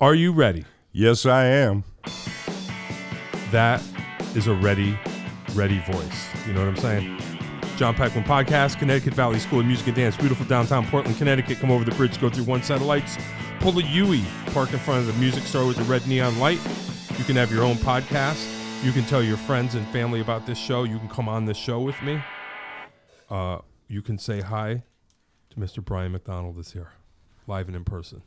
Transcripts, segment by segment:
Are you ready? Yes, I am. That is a ready voice. You know what I'm saying? John Peckman Podcast, Connecticut Valley School of Music and Dance, beautiful downtown Portland, Connecticut. Come over the bridge, go through one set of lights, pull a Yui, park in front of the music store with the red neon light. You can have your own podcast. You can tell your friends and family about this show. You can come on this show with me. You can say hi to Mr. Brian MacDonald is here, live and in person.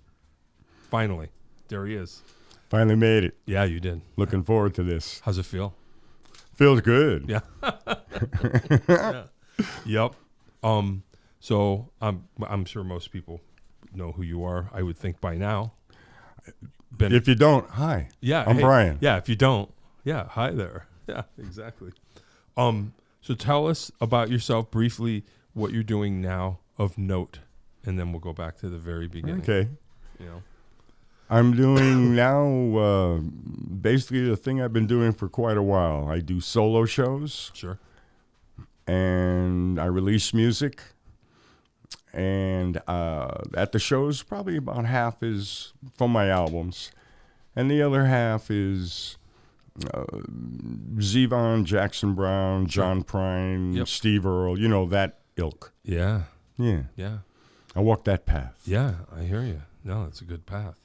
Finally, there he is. Finally made it. Yeah, you did. Looking forward to this. How's it feel? Feels good. Yeah. Yeah. Yep. So I'm sure most people know who you are. I would think by now. If you don't, hi. Yeah. I'm Brian. Yeah. If you don't, yeah. Hi there. Yeah. Exactly. So tell us about yourself briefly, what you're doing now of note, and then we'll go back to the very beginning. Okay. You know. I'm doing now basically the thing I've been doing for quite a while. I do solo shows. Sure. And I release music. And at the shows, probably about half is from my albums. And the other half is Zevon, Jackson Brown, John Prine, Yep. Steve Earle, you know, that ilk. Yeah. Yeah. Yeah. I walk that path. Yeah. I hear you. No, it's a good path.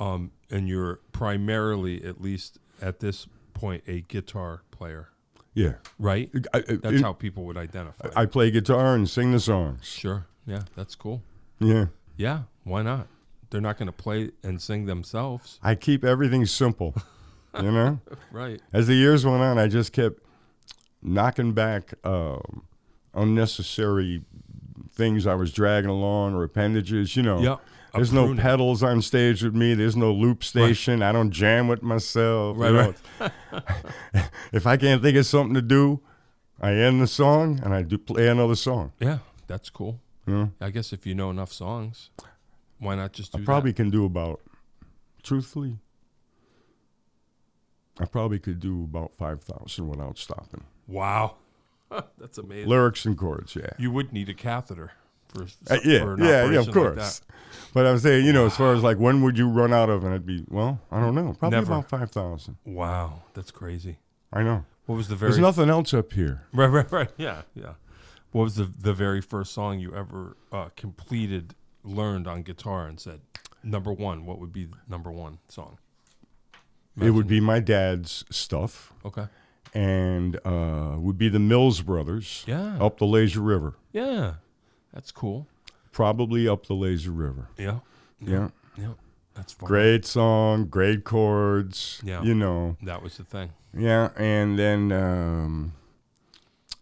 And you're primarily, at least at this point, a guitar player. Yeah. Right? That's how people would identify. I play guitar and sing the songs. Sure. Yeah, that's cool. Yeah. Yeah, why not? They're not going to play and sing themselves. I keep everything simple, you know? Right. As the years went on, I just kept knocking back unnecessary things I was dragging along or appendages, you know. Yeah. There's no pedals on stage with me. There's no loop station. Right. I don't jam with myself. Right, you know? Right. If I can't think of something to do, I end the song and I do play another song. Yeah, that's cool. Yeah. I guess if you know enough songs, why not just do that? I probably can do about, truthfully, I probably could do about 5,000 without stopping. Wow. That's amazing. Lyrics and chords, yeah. You would need a catheter. For of course. Like but I'm saying, you know, as far as like when would you run out of, and it'd be, well, I don't know, probably Never. about 5,000. Wow, that's crazy. I know. What was the There's nothing else up here. Right. Yeah. What was the very first song you ever completed, learned on guitar, and said, number one? What would be number one song? It would be my dad's stuff. Okay. And would be the Mills Brothers. Yeah. Up the Lazy River. Yeah. That's cool. Probably Up the Lazy River. Yeah. That's fun. Great song, great chords. Yeah. You know. That was the thing. Yeah. And then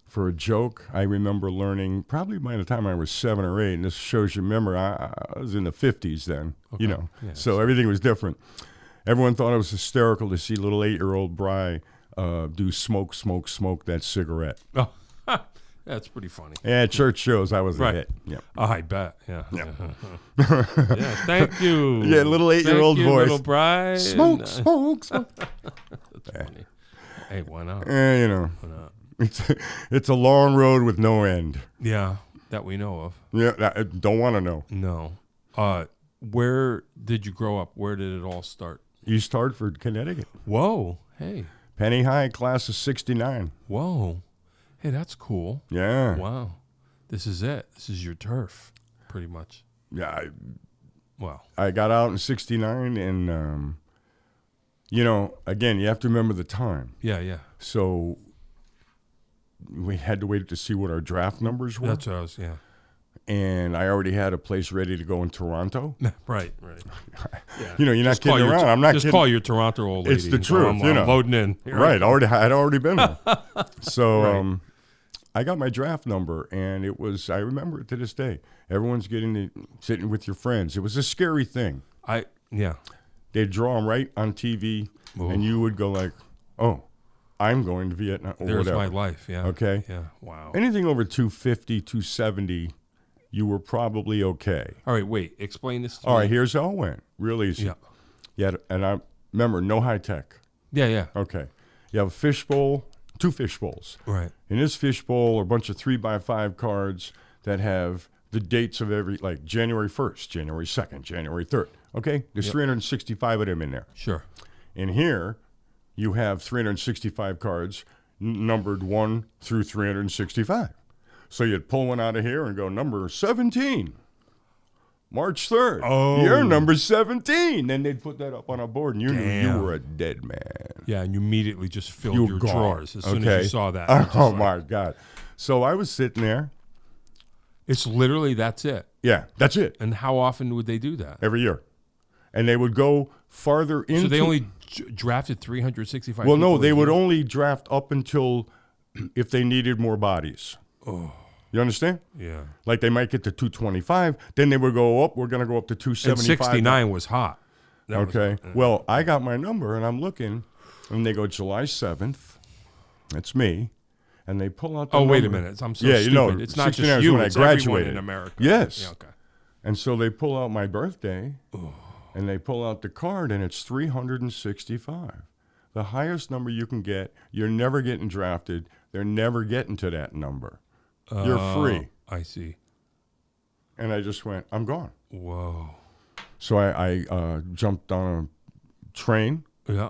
for a joke, I remember learning probably by the time I was 7 or 8, and this shows you, remember, I was in the 50s then, Okay. you know. Yeah, so everything was different. Everyone thought it was hysterical to see little 8-year-old Bri do smoke that cigarette. Oh. That's pretty funny. Yeah, at church shows, I was a hit. Yeah. Oh, I bet. Yeah. Yeah. Thank you. Yeah, little 8-year-old voice. Little bride. Smoke. That's funny. Hey, why not? Yeah, you know. Why not? It's a long road with no end. Yeah, that we know of. Yeah, I don't want to know. No. Where did you grow up? Where did it all start? East Hartford, Connecticut. Whoa. Hey. Penny High, class of 69. Whoa. Hey, that's cool. Yeah. Wow. This is it. This is your turf, pretty much. Yeah. Wow. I got out in 69, and, you know, again, you have to remember the time. Yeah. So we had to wait to see what our draft numbers were. That's what I was, yeah. And I already had a place ready to go in Toronto. Right. Yeah. You know, you're not kidding around. I'm not just kidding. call your Toronto old lady. It's the truth. I'm you know, loading in. Right. I'd already been there. So right. I got my draft number, and it was, I remember it to this day. Everyone's sitting with your friends. It was a scary thing. Yeah. They'd draw them right on TV, and you would go like, oh, I'm going to Vietnam or There's whatever. my life, yeah. Okay? Yeah, wow. Anything over 250, 270, you were probably okay. All right, wait. Explain this to me. All right, here's how it went. Real easy. Yeah, and I remember, no high tech. Yeah. Okay. You have a fishbowl, 2 fish bowls. Right. In this fishbowl are a bunch of 3x5 cards that have the dates of every, like January 1st, January 2nd, January 3rd. Okay? There's 365 of them in there. Sure. In here, you have 365 cards numbered 1 through 365. So you'd pull one out of here and go, number 17, March 3rd. Oh. You're number 17. Then they'd put that up on a board, and you knew you were a dead man. Yeah, and you immediately just filled You were your gone. drawers as soon as you saw that. Oh, my God. So I was sitting there. It's literally, that's it. Yeah, that's it. And how often would they do that? Every year. And they would go farther into... So they only drafted 365 Well, people no, they a would year? only draft up until if they needed more bodies. Oh. You understand? Yeah. Like they might get to 225, then they would go up. We're going to go up to 275. And 69 was hot. That was Okay. hot. Well, I got my number, and I'm looking, and they go July 7th. That's me. And they pull out the number. Wait a minute. I'm so yeah, stupid. You know, it's not 69 just is you. when It's I graduated. everyone in America. Yes. Yeah, okay. And so they pull out my birthday, and they pull out the card, and it's 365. The highest number you can get. You're never getting drafted. They're never getting to that number. You're free. I see. And I just went, I'm gone. Whoa. So I jumped on a train, Yeah.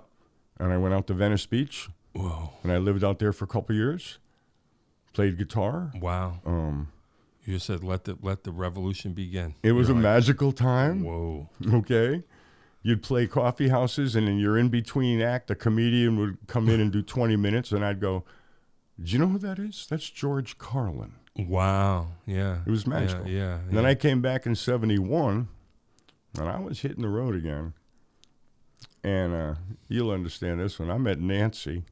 and I went out to Venice Beach, Whoa. and I lived out there for a couple of years. Played guitar. Wow. You just said let the revolution begin. It was You're a like, magical time. Whoa. Okay. You'd play coffee houses, and in your in-between act, a comedian would come in and do 20 minutes, and I'd go, do you know who that is? That's George Carlin. Wow. Yeah. It was magical. Yeah. And then I came back in 71, and I was hitting the road again. And you'll understand this one. I met Nancy.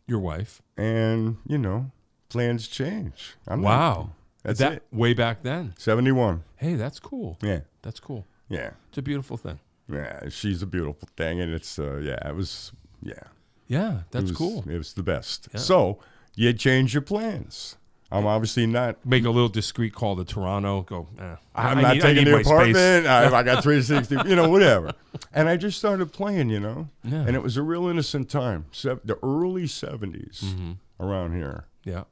Your wife. And, you know, plans change. Wow. That's that it. way back then. 71. Hey, that's cool. Yeah. That's cool. Yeah. It's a beautiful thing. Yeah. She's a beautiful thing. And it's, it was, Yeah, that's cool. It was the best. Yeah. So you change your plans. I'm obviously not. Make a little discreet call to Toronto. Go, I'm not taking the my apartment. space. I got 360, whatever. And I just started playing, Yeah. And it was a real innocent time. The early 70s around here. Yeah.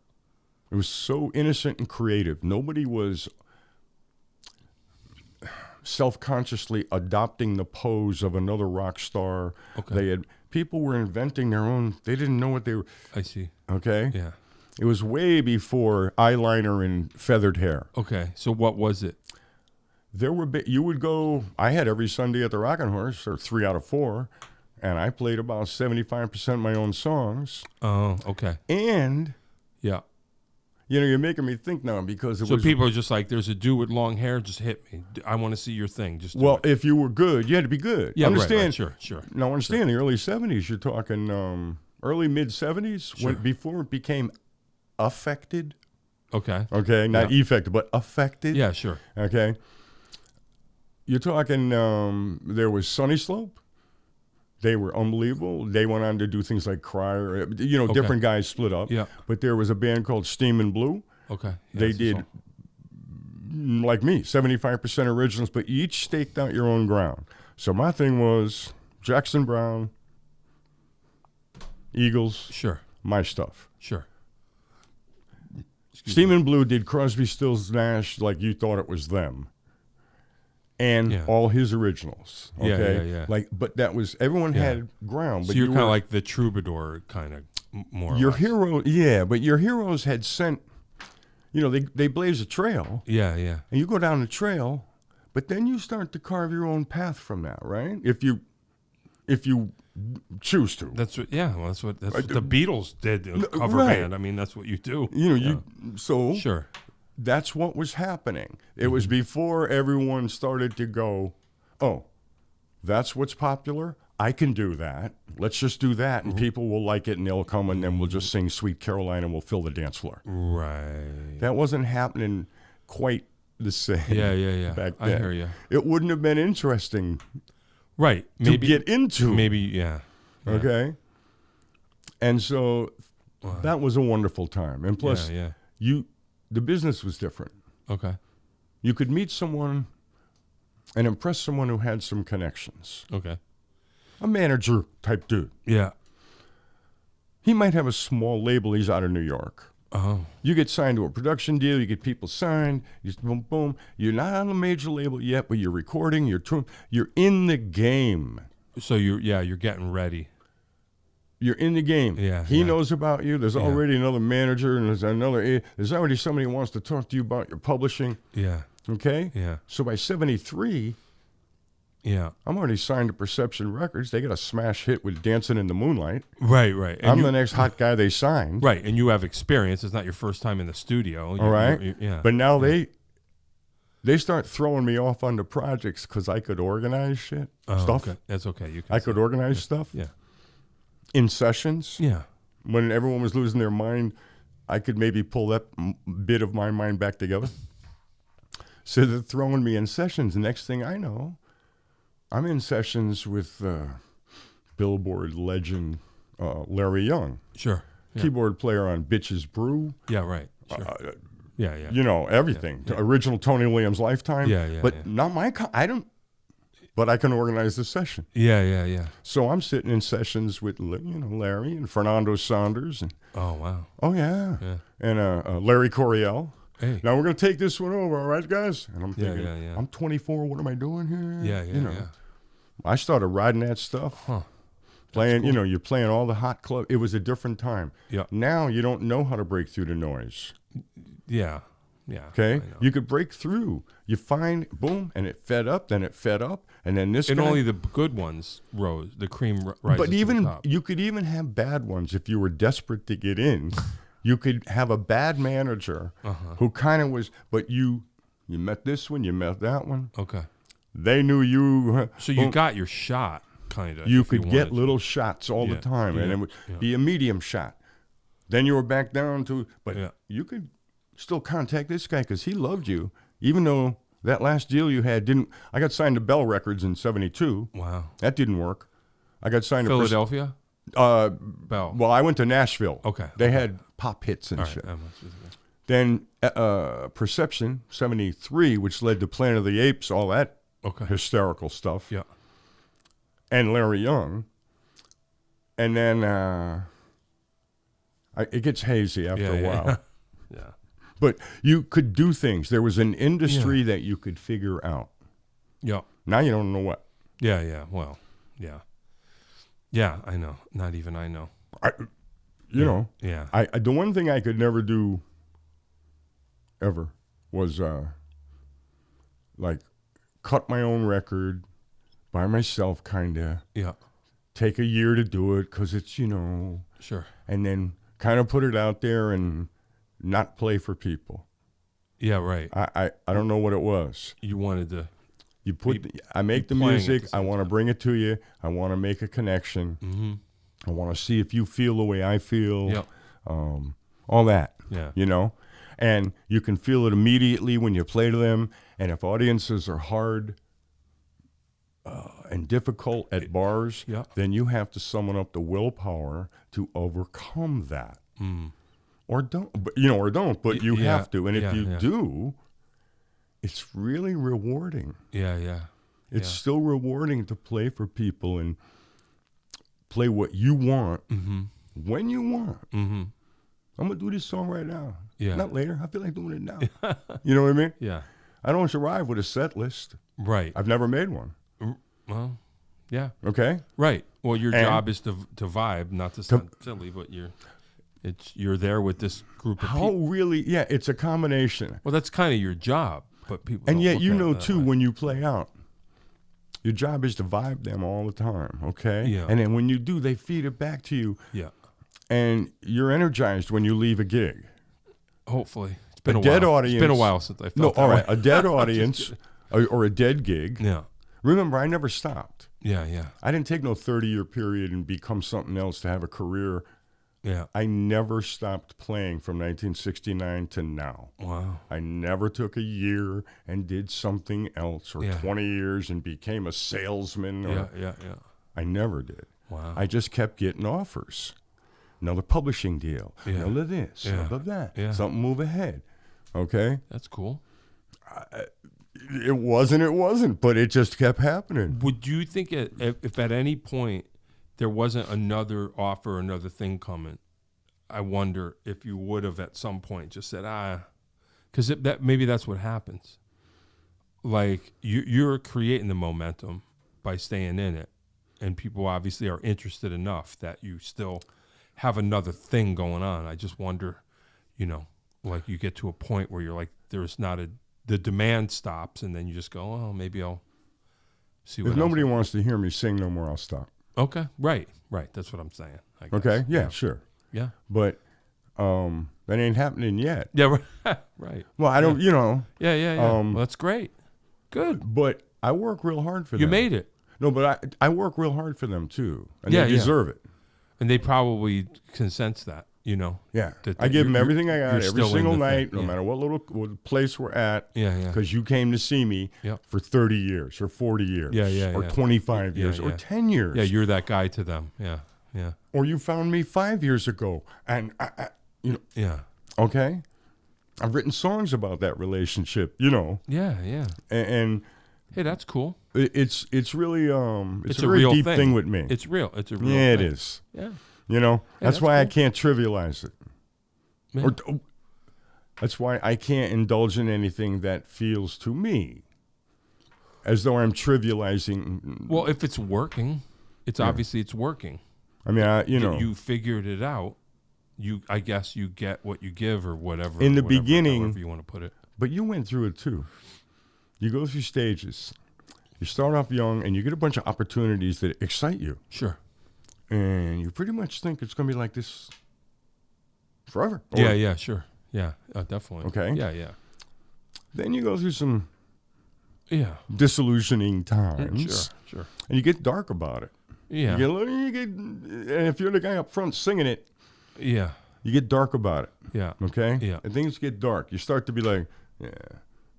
It was so innocent and creative. Nobody was self-consciously adopting the pose of another rock star. Okay. People were inventing their own. They didn't know what they were. I see. Okay. Yeah. It was way before eyeliner and feathered hair. Okay. So what was it? There were you would go. I had every Sunday at the Rockin' Horse, or 3 out of 4, and I played about 75% of my own songs. Oh, okay. And Yeah. you're making me think now because it So was. people are just like, there's a dude with long hair. Just hit me. I want to see your thing. Just do well, it. if you were good, you had to be good. Yeah, understand? Right. Sure. Now, understand the early 70s. You're talking early mid 70s Sure. before it became affected. Okay. Okay, not effective, but affected. Yeah, sure. Okay. You're talking. There was Sunny Slope. They were unbelievable. They went on to do things like Cry, or different guys split up. Yeah. But there was a band called Steam and Blue. Okay. Yeah, They that's a did, song. like me, 75% originals, but you each staked out your own ground. So my thing was Jackson Browne, Eagles, Sure. my stuff. Sure. Steam and Blue did Crosby, Stills, Nash like you thought it was them. And Yeah. all his originals. Okay? Yeah. Like, but that was, everyone had ground. So But you're you kind of were, like the troubadour, kind of more. your or less. hero, yeah, but your heroes had sent, they blaze a trail, Yeah. and you go down the trail, but then you start to carve your own path from that, right? If you choose to. That's what. Yeah. Well, that's what the Beatles did. A cover right. band. I mean, that's what you do. So Sure. that's what was happening. It was before everyone started to go, oh, that's what's popular. I can do that. Let's just do that, and people will like it, and they'll come, and then we'll just sing Sweet Caroline, and we'll fill the dance floor. Right. That wasn't happening quite the same. Yeah. Back I then. hear you. It wouldn't have been interesting Right. to get into. Maybe. Yeah. Okay. And so that was a wonderful time. And plus, Yeah. the business was different. Okay. You could meet someone and impress someone who had some connections. Okay. A manager type dude. Yeah. He might have a small label. He's out of New York. Oh. You get signed to a production deal. You get people signed. You boom, boom. You're not on a major label yet, but you're recording. You're in the game. So you're getting ready. You're in the game. Yeah, he knows about you. There's already another manager, and there's already somebody who wants to talk to you about your publishing. Yeah. Okay? Yeah. So by 73, I'm already signed to Perception Records. They got a smash hit with Dancing in the Moonlight. Right. And I'm the next hot guy they signed. Right, and you have experience. It's not your first time in the studio. All right? Yeah. But now they start throwing me off onto projects because I could organize stuff. Okay. That's okay. I could organize stuff. Yeah. In sessions. Yeah. When everyone was losing their mind, I could maybe pull that bit of my mind back together. So they're throwing me in sessions. The next thing I know, I'm in sessions with Billboard legend Larry Young. Sure. Yeah. Keyboard player on Bitches Brew. Yeah, right. Sure. Yeah. You know, everything. Yeah. Original Tony Williams Lifetime. Yeah. But not my, but I can organize the session. Yeah. So I'm sitting in sessions with, Larry and Fernando Saunders. And, oh, wow. Oh, yeah. And Larry Coryell. Hey. Now we're going to take this one over, all right, guys? And I'm thinking, yeah. I'm 24. What am I doing here? Yeah. I started riding that stuff. Huh. Playing, cool. You're playing all the hot club. It was a different time. Yeah. Now you don't know how to break through the noise. Yeah. Okay? You could break through. You find, boom, and it fed up, then it fed up, and then this and guy. only the good ones rose. The cream rises But even, to the top. you could even have bad ones if you were desperate to get in. You could have a bad manager who kind of was, but you met this one, you met that one. Okay. They knew you. So you got your shot, kind of. You could get little shots all the time, and it would be a medium shot. Then you were back down to, but you could still contact this guy because he loved you, even though that last deal you had didn't. I got signed to Bell Records in '72. Wow. That didn't work. I got signed Philadelphia? to Bell. Well, I went to Nashville. Okay. They had pop hits and shit. Then Perception, 73, which led to Planet of the Apes, all that hysterical stuff. Yeah. And Larry Young. And then it gets hazy after a while. Yeah. But you could do things. There was an industry that you could figure out. Yeah. Now you don't know what. Yeah. Well, yeah. Yeah, I know. Not even I know. You know. Yeah. The one thing I could never do ever was like cut my own record by myself, kind of. Yeah. Take a year to do it because it's, Sure. And then kind of put it out there and not play for people. Yeah, right. I don't know what it was. You wanted to. I make the music. I want to bring it to you. I want to make a connection. Mm-hmm. I want to see if you feel the way I feel. Yep. All that. Yeah. And you can feel it immediately when you play to them. And if audiences are hard and difficult at bars, then you have to summon up the willpower to overcome that. Mm. Or don't, but you have to. And if you do, it's really rewarding. Yeah. It's still rewarding to play for people and play what you want when you want. Mm-hmm. I'm going to do this song right now. Yeah. Not later. I feel like doing it now. You know what I mean? Yeah. I don't arrive with a set list. Right. I've never made one. Well, yeah. Okay? Right. Well, your job is to vibe, not to sound silly, but you're there with this group of people. Really? Yeah, it's a combination. Well, that's kind of your job, but people and don't yet look at it too, way. when you play out, your job is to vibe them all the time, okay? Yeah. And then when you do, they feed it back to you. Yeah. And you're energized when you leave a gig. Hopefully. It's been a dead while. audience. It's been a while since I felt No, that all right. way. A dead audience or a dead gig. Yeah. Remember, I never stopped. Yeah. I didn't take no 30-year period and become something else to have a career. Yeah. I never stopped playing from 1969 to now. Wow. I never took a year and did something else, or 20 years and became a salesman. Yeah. I never did. Wow. I just kept getting offers. Another publishing deal. Another this. Another that. Yeah. Something move ahead. Okay? That's cool. It wasn't, but it just kept happening. Would you think if at any point there wasn't another offer, another thing coming, I wonder if you would have at some point just said, because that maybe that's what happens. Like you're creating the momentum by staying in it, and people obviously are interested enough that you still have another thing going on. I just wonder, like you get to a point where you're like, the demand stops, and then you just go, oh, maybe I'll see what. If nobody wants to hear me sing no more, I'll stop. Okay, right. That's what I'm saying. I guess. Okay, yeah, sure. Yeah. But that ain't happening yet. Yeah, right. Well, I don't, Yeah. Well, that's great. Good. But I work real hard for them. You made it. No, but I work real hard for them, too. And they deserve it. And they probably can sense that, Yeah. that I give them everything I got every still single in the night, thing. no matter what place we're at. Yeah. Because you came to see me for 30 years or 40 years or 25 years or 10 years. Yeah, you're that guy to them. Yeah. Or you found me 5 years ago. And, Yeah. Okay? I've written songs about that relationship, Yeah. And hey, that's cool. it's really it's a very real deep thing with me. It's real. It's a real Yeah, thing. it is. Yeah. That's why I cool. can't trivialize it. Yeah. Or that's why I can't indulge in anything that feels to me as though I'm trivializing. Well, if it's working, obviously it's working. I mean, You figured it out. I guess you get what you give or whatever. In the whatever, beginning, however you want to put it. But you went through it too. You go through stages. You start off young and you get a bunch of opportunities that excite you. Sure. And you pretty much think it's going to be like this forever. Yeah, sure. Yeah, definitely. Okay. Yeah. Then you go through some Yeah. disillusioning times. Sure. And you get dark about it. Yeah. And if you're the guy up front singing it, Yeah. you get dark about it. Yeah. Okay? Yeah. And things get dark. You start to be like,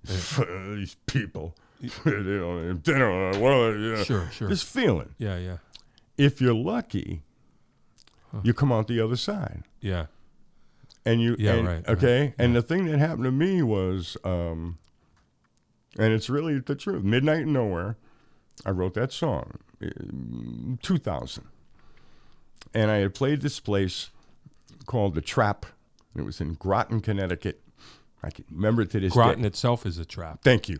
these people, they don't know what. Sure. This feeling. Yeah. If you're lucky, you come out the other side. Yeah. And you, right. Okay? Right. And the thing that happened to me was, and it's really the truth, Midnight in Nowhere, I wrote that song, 2000. And I had played this place called The Trap. It was in Groton, Connecticut. I can remember it to this day. Groton itself is a trap. Thank you.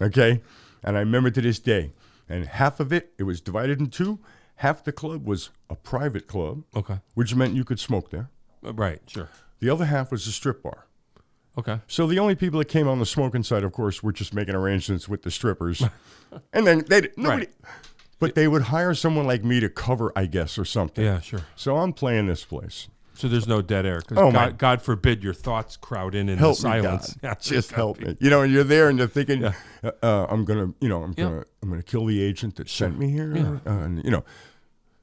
Okay? And I remember to this day. And half of it was divided in two. Half the club was a private club, Okay. which meant you could smoke there. Right. Sure. The other half was a strip bar. Okay. So the only people that came on the smoking side, of course, were just making arrangements with the strippers. And then nobody... Right. But they would hire someone like me to cover, I guess, or something. Yeah. Sure. So I'm playing this place. So there's no dead air. 'Cause Oh, my- God forbid your thoughts crowd in Help the silence. me, God. Just help me. And you're there, and you're thinking, I'm gonna kill the agent that sent me here. Yeah. And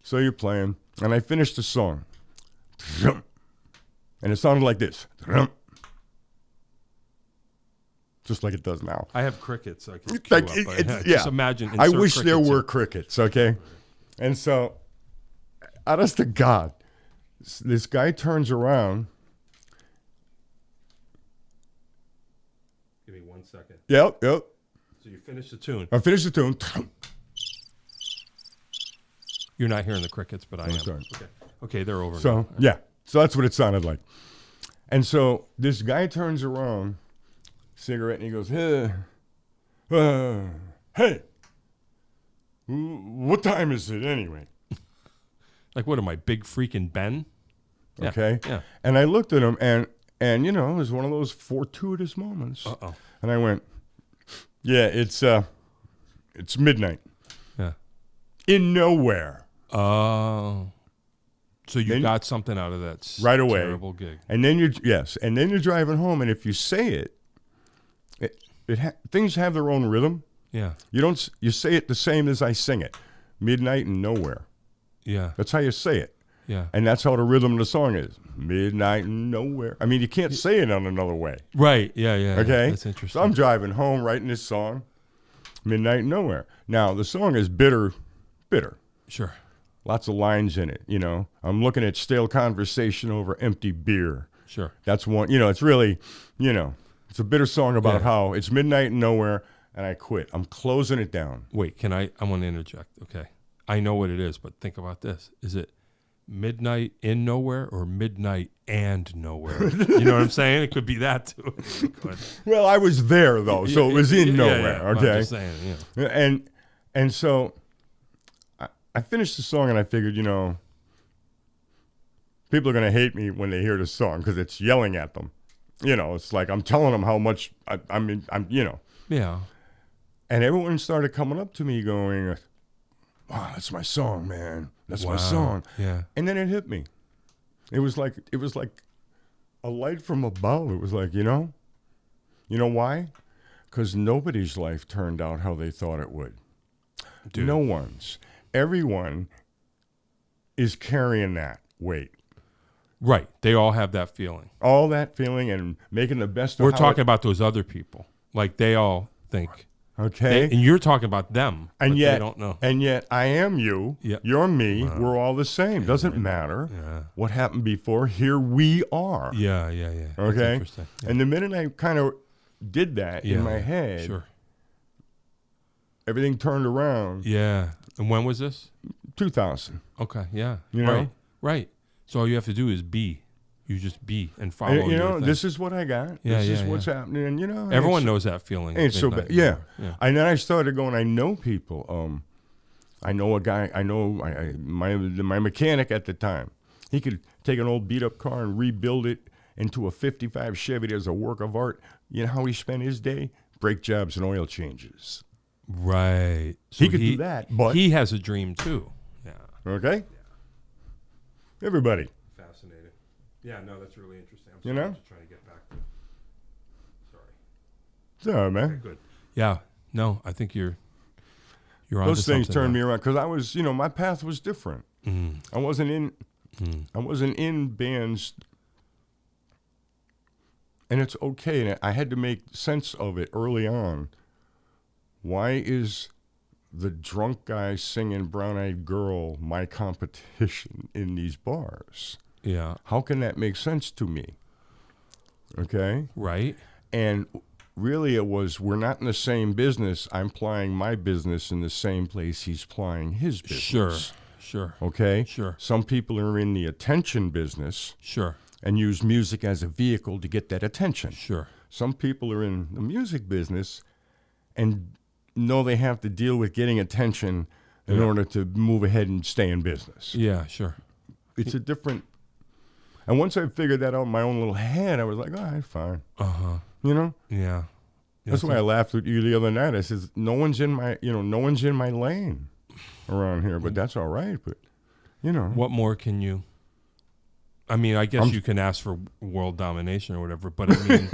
so you're playing, and I finished the song, and it sounded like this, just like it does now. I have crickets. So I can Like, cue up, it's- just imagine. I insert wish there crickets were in. crickets. Okay, and so, honest to God, this guy turns around. Give me 1 second. Yep. So you finish the tune. I finished the tune. You're not hearing the crickets, but I am. sorry. Okay, they're over. So, now. yeah. So that's what it sounded like. And so this guy turns around, cigarette, and he goes, hey, what time is it anyway? Like, what am I, big freaking Ben? Yeah, Okay. Yeah. And I looked at him, and it was one of those fortuitous moments. Uh-oh. And I went, yeah, it's midnight. Yeah. In nowhere. Oh. So you Then- got something out of that Right away. terrible gig. And then you're driving home, and if you say things have their own rhythm. Yeah. You say it the same as I sing it. Midnight and nowhere. Yeah. That's how you say it. Yeah. And that's how the rhythm of the song is. Midnight and nowhere. I mean, you can't say it on another way. Right. Yeah. Okay? That's interesting. So I'm driving home writing this song, Midnight and Nowhere. Now, the song is bitter. Sure. Lots of lines in it, I'm looking at stale conversation over empty beer. Sure. That's one, it's really, it's a bitter song about how it's midnight and nowhere, and I quit. I'm closing it down. Wait, I want to interject. Okay. I know what it is, but think about this. Is it midnight in nowhere or midnight and nowhere. You know what I'm saying? It could be that too. Well, I was there though, so it was in nowhere. Yeah. Okay. I'm just saying, yeah. And so I finished the song and I figured, people are going to hate me when they hear the song because it's yelling at them. It's like I'm telling them how much I'm. Yeah. And everyone started coming up to me going, "Wow, that's my song, man. That's my song." Yeah. And then it hit me. It was like a light from above. It was like, you know why? Because nobody's life turned out how they thought it would. Dude. No one's. Everyone is carrying that weight. Right. They all have that feeling. All that feeling and making the best of We're talking about those other people. Like they all think. Okay. And you're talking about them. And but yet, they don't know. And yet I am you. Yeah. You're me. We're all the same. Doesn't matter what happened before. Here we are. Yeah. Okay. Interesting. Yeah. And the minute I kind of did that in my head, sure. Everything turned around. Yeah. And when was this? 2000. Okay. Yeah. You know? Right. So all you have to do is be. You just be and follow. And, this is what I got. Yeah, this is what's happening. And everyone knows that feeling. Ain't so bad. Yeah. And then I started going. I know people. I know a guy. I know my mechanic at the time. He could take an old beat up car and rebuild it into a '55 Chevy as a work of art. You know how he spent his day? Brake jobs and oil changes. Right. So he could do that, but he has a dream too. Yeah. Okay. Yeah. Everybody. Fascinating. Yeah, no, that's really interesting. I'm just trying to get back to. Sorry. It's all right, man. Okay, good. Yeah. No, I think you're on. Those things turned me around because I was, my path was different. Mm. I wasn't in bands, and it's okay. And I had to make sense of it early on. Why is the drunk guy singing Brown Eyed Girl my competition in these bars? Yeah. How can that make sense to me? Okay? Right. And really it was, we're not in the same business. I'm plying my business in the same place he's plying his business. Sure. Okay? Sure. Some people are in the attention business. Sure. And use music as a vehicle to get that attention. Sure. Some people are in the music business and know they have to deal with getting attention in order to move ahead and stay in business. Yeah, sure. It's a different... And once I figured that out in my own little head, I was like, all right, fine. Uh-huh. Yeah. That's why I laughed with you the other night. I said, no one's in my lane around here, but that's all right. But, What more can you... I mean, I guess you can ask for world domination or whatever, but I mean...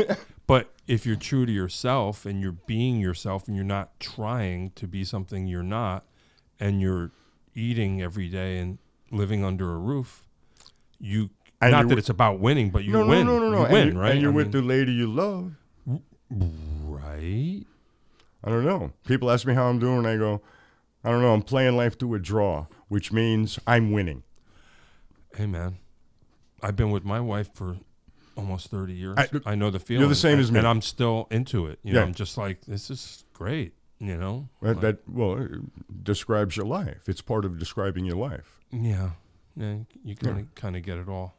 But if you're true to yourself and you're being yourself and you're not trying to be something you're not, and you're eating every day and living under a roof, not that it's about winning, but you win. No. You win, right? And you're with the lady you love. Right. I don't know. People ask me how I'm doing, and I go, I don't know. I'm playing life to a draw, which means I'm winning. Hey, man. I've been with my wife for almost 30 years. I know the feeling. You're the same as me. And I'm still into it. You know, I'm just like, this is great, That it describes your life. It's part of describing your life. Yeah. You kind of get it all.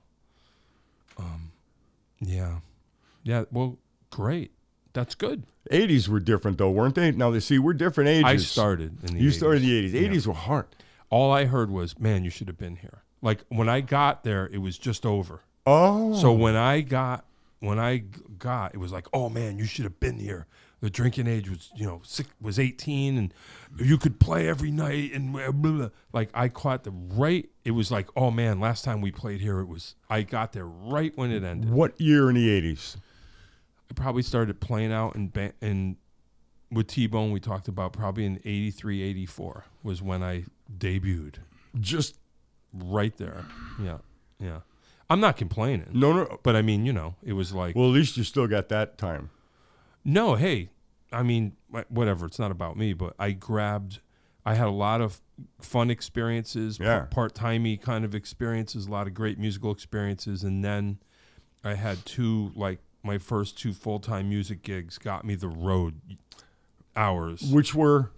Yeah, well, great. That's good. 80s were different, though, weren't they? Now, we're different ages. I started in the 80s. You started in the 80s. 80s were hard. All I heard was, man, you should have been here. Like, when I got there, it was just over. Oh. So when I got, it was like, oh, man, you should have been here. The drinking age was 18, and you could play every night, and blah, blah. Like, I caught it was like, oh, man, last time we played here, I got there right when it ended. What year in the 80s? I probably started playing out in with T-Bone. We talked about probably in 83, 84 was when I debuted. Just right there. Yeah. I'm not complaining. No. But I mean, it was like. Well, at least you still got that time. No, hey, I mean, whatever. It's not about me, but I had a lot of fun experiences, part-timey kind of experiences, a lot of great musical experiences. And then I had my first 2 full-time music gigs got me the road hours. Which were?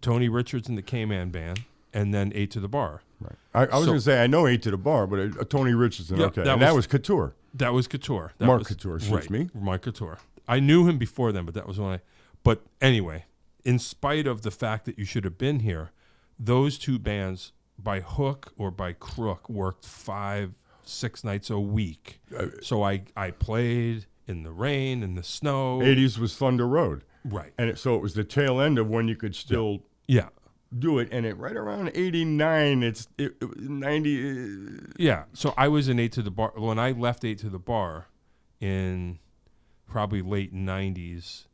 Tony Richards and the K-Man Band, and then 8 to the Bar. Right. I was going to say, I know 8 to the Bar, but Tony Richardson, Yeah, okay. That was Couture. That was Couture. Mark Couture, excuse me. Mark Couture. I knew him before then, but that was when but anyway, in spite of the fact that you should have been here, those two bands, by hook or by crook, worked 5-6 nights a week. So I played in the rain, in the snow. 80s was Thunder Road. Right. And so it was the tail end of when you could still do it. And right around 89, it 90. Yeah. So I was in 8 to the Bar. When I left 8 to the Bar in probably late 90s,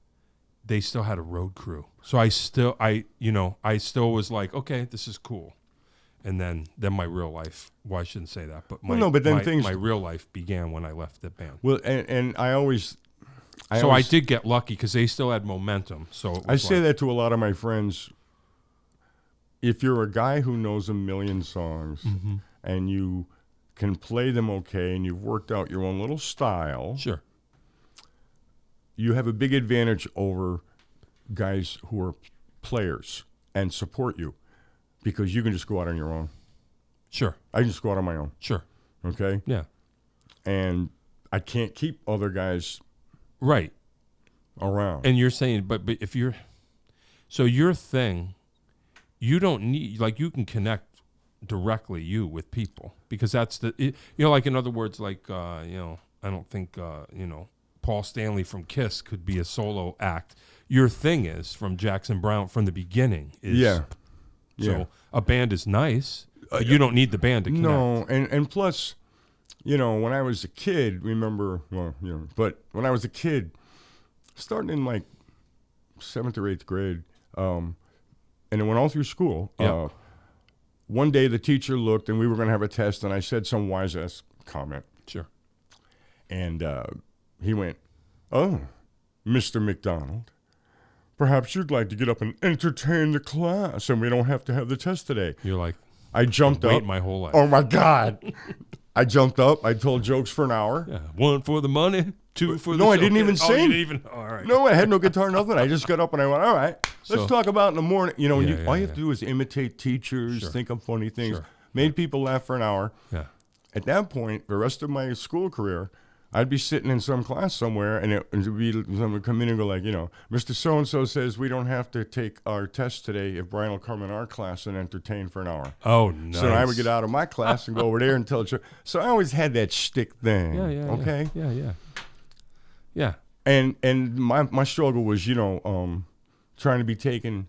they still had a road crew. So I still was like, okay, this is cool. And then my real life, well, I shouldn't say that, but my real life began when I left the band. Well, and I did get lucky because they still had momentum. So I say that to a lot of my friends. If you're a guy who knows a million songs and you can play them okay and you've worked out your own little style, sure, you have a big advantage over guys who are players and support you because you can just go out on your own. Sure. I can just go out on my own. Sure. Okay? Yeah. And I can't keep other guys around. And you're saying, but if you're, so your thing, you don't need, like, you can connect directly with people because that's like, in other words, like, I don't think, Paul Stanley from Kiss could be a solo act. Your thing is from Jackson Browne from the beginning. So a band is nice, but you don't need the band to connect. No, and plus, when I was a kid, but when I was a kid, starting in like 7th or 8th grade, and it went all through school. One day the teacher looked and we were going to have a test and I said some wise ass comment. Sure. And he went, "Oh, Mr. MacDonald, perhaps you'd like to get up and entertain the class and we don't have to have the test today." You're like, I jumped up. my whole life. Oh my God. I jumped up. I told jokes for an hour. Yeah. 1 for the money, 2 for the No, I didn't even sing. You didn't even, all right. No, I had no guitar, nothing. I just got up and I went, all right, let's talk about in the morning. All you have to do is imitate teachers, think of funny things. Sure. Made people laugh for an hour. Yeah. At that point, the rest of my school career, I'd be sitting in some class somewhere, and someone would come in and go like, Mr. So-and-so says we don't have to take our test today if Brian will come in our class and entertain for an hour. Oh, nice. So I would get out of my class and go over there and tell the So I always had that shtick thing. Yeah. Okay? Yeah. And my struggle was, trying to be taken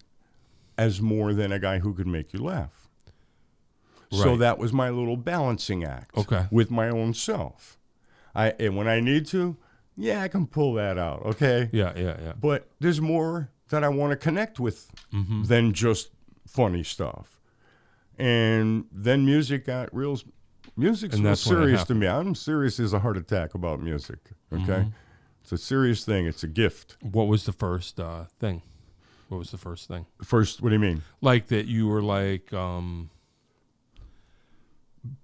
as more than a guy who could make you laugh. Right. So that was my little balancing act with my own self. And when I need to, I can pull that out, okay? Yeah. But there's more that I want to connect with than just funny stuff. And then music got real. Music's real serious to me. I'm serious as a heart attack about music, okay? It's a serious thing. It's a gift. What was the first thing? What was the first thing? First, what do you mean? Like that you were like,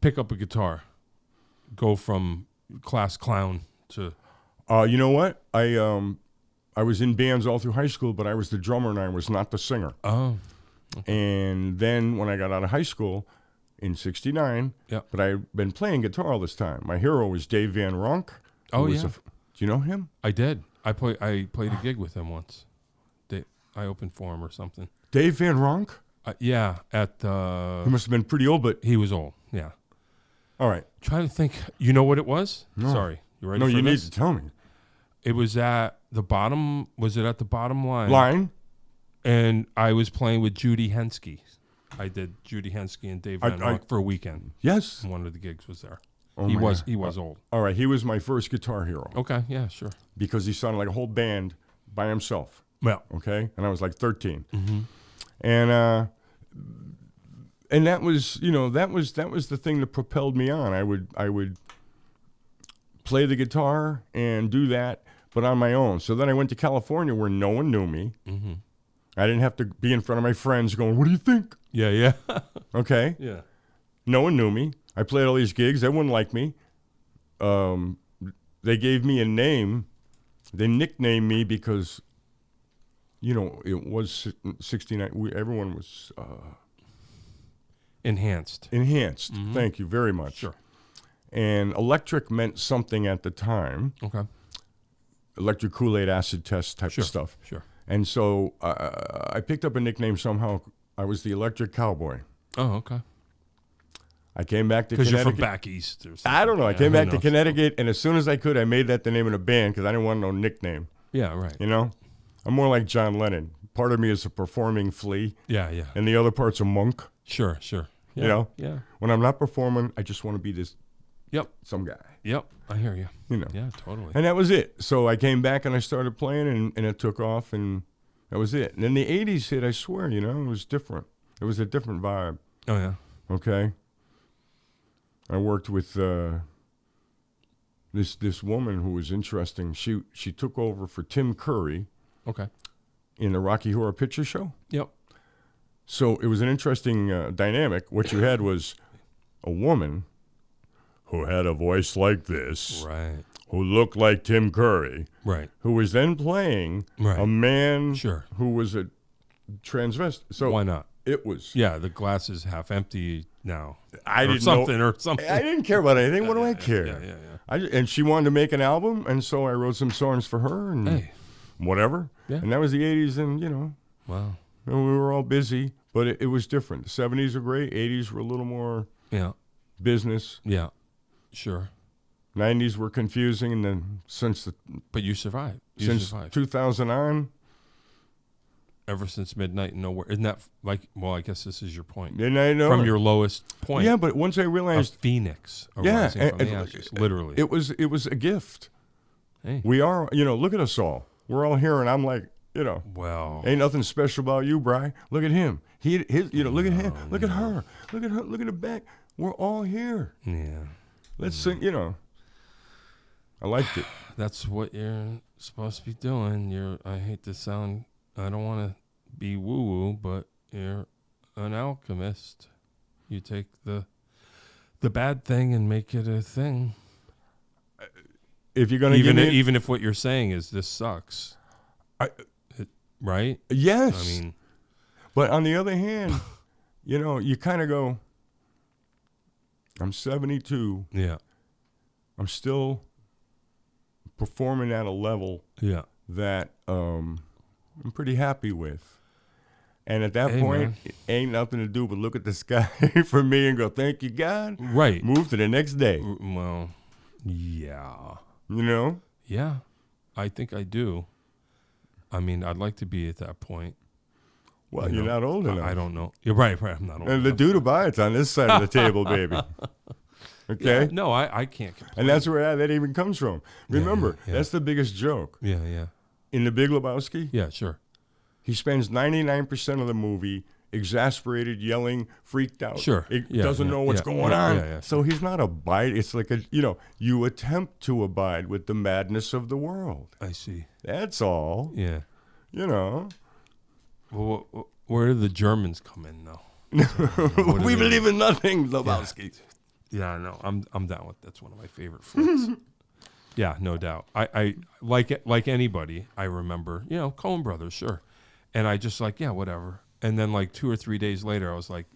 pick up a guitar, go from class clown to you know what, I was in bands all through high school, but I was the drummer and I was not the singer. And then when I got out of high school in 69, but I've been playing guitar all this time. My hero was Dave Van Ronk. Do you know him? I did. I played a gig with him once. I opened for him or something. Dave Van Ronk? At he must have been pretty old, but he was old. Yeah. All right. Trying to think. You know what it was? No. Sorry. You ready? No, for you this? need to tell me. It was at the bottom. Was it at the bottom line? Line. And I was playing with Judy Henske. I did Judy Henske and Dave Van Ronk for a weekend. Yes. And one of the gigs was there. Oh he was old. All right. He was my first guitar hero. Okay. Yeah. Sure. Because he sounded like a whole band by himself. Well. Okay. And I was like 13. And that was, that was the thing that propelled me on. I would play the guitar and do that, but on my own. So then I went to California where no one knew me. I didn't have to be in front of my friends going, "What do you think?" Yeah. Okay. Yeah. No one knew me. I played all these gigs. Everyone liked me. They gave me a name. They nicknamed me because, it was 69. Everyone was... Enhanced. Enhanced. Thank you very much. Sure. And electric meant something at the time. Okay. Electric Kool-Aid acid test type of stuff. Sure. And so I picked up a nickname somehow. I was the Electric Cowboy. Oh, okay. I came back to Because Connecticut. you're from back east or something. I don't know. I came who back to knows? Connecticut, and as soon as I could, I made that the name of the band because I didn't want no nickname. Yeah, right. You know? I'm more like John Lennon. Part of me is a performing flea, Yeah, yeah. and the other part's a monk. Sure. Yeah, You know? Yeah. When I'm not performing, I just want to be this some guy. Yep. I hear you. You know? Yeah, totally. And that was it. So I came back and I started playing, and it took off, and that was it. And then the 80s hit, I swear, you know, it was different. It was a different vibe, Oh, yeah. okay? I worked with this woman who was interesting. She took over for Tim Curry Okay. in the Rocky Horror Picture Show. Yep. So it was an interesting dynamic. What you had was a woman who had a voice like this, Right. who looked like Tim Curry, Right. who was then playing Right. a man Sure. who was a transvestite. So Why not? it was. Yeah, the glass is half empty now. I or didn't something know. or something. I didn't care about anything. What do I care? Yeah. And she wanted to make an album, and so I wrote some songs for her and Hey. whatever. Yeah. And that was the 80s, and, you know, Wow. we were all busy, but it was different. The 70s were great. 80s were a little more Yeah. business. Yeah. Sure. 90s were confusing, and then since But you survived. You since survived. 2000 on, Ever since Midnight and Nowhere. Isn't that like, well, I guess this is your point. then I know From your lowest point. yeah. But once I A realized phoenix Yeah, arising from the and- ashes. Literally. it was a gift. Hey. We are, you know, look at us all. We're all here, and I'm like, you know, Well. ain't nothing special about you, Bri. Look at him. You know, look at him. Look at her. Look at her. Look at the back. We're all here. Yeah. Let's sing. You know, I liked it. That's what you're supposed to be doing. I hate to sound, I don't want to be woo-woo, but you're an alchemist. You take the bad thing and make it a thing. If you're gonna give me, Even if what you're saying is this sucks. Right? yes. I mean, but on the other hand, you know, you kind of go. I'm 72. yeah. I'm still performing at a level Yeah. that I'm pretty happy with. And at that Hey, point, man. it ain't nothing to do but look at the sky for me and go, thank you, God. Right. Move to the next day. Well, yeah. You know? Yeah. I think I do. I mean, I'd like to be at that point. Well, You you're know, not old enough. I don't know. You're right. I'm not old And the enough. dude by it's on this side of the table, baby. Okay? Yeah, no, I can't complain. And that's where that even comes from. Remember, yeah. that's the biggest joke. Yeah. In The Big Lebowski, Yeah, sure. he spends 99% of the movie exasperated, yelling, freaked out. Sure. He Yeah, doesn't yeah, know what's yeah, going yeah, on. yeah. So he's not abide. It's like you attempt to abide with the madness of the world. I see. That's all. Yeah. You know. Well, where do the Germans come in, though? We believe in nothing, Lebowski. Yeah, I know. I'm down with. That's one of my favorite flicks. Yeah, no doubt. I like anybody. I remember, Coen Brothers, sure, and I just like, yeah, whatever. And then like 2 or 3 days later, I was like,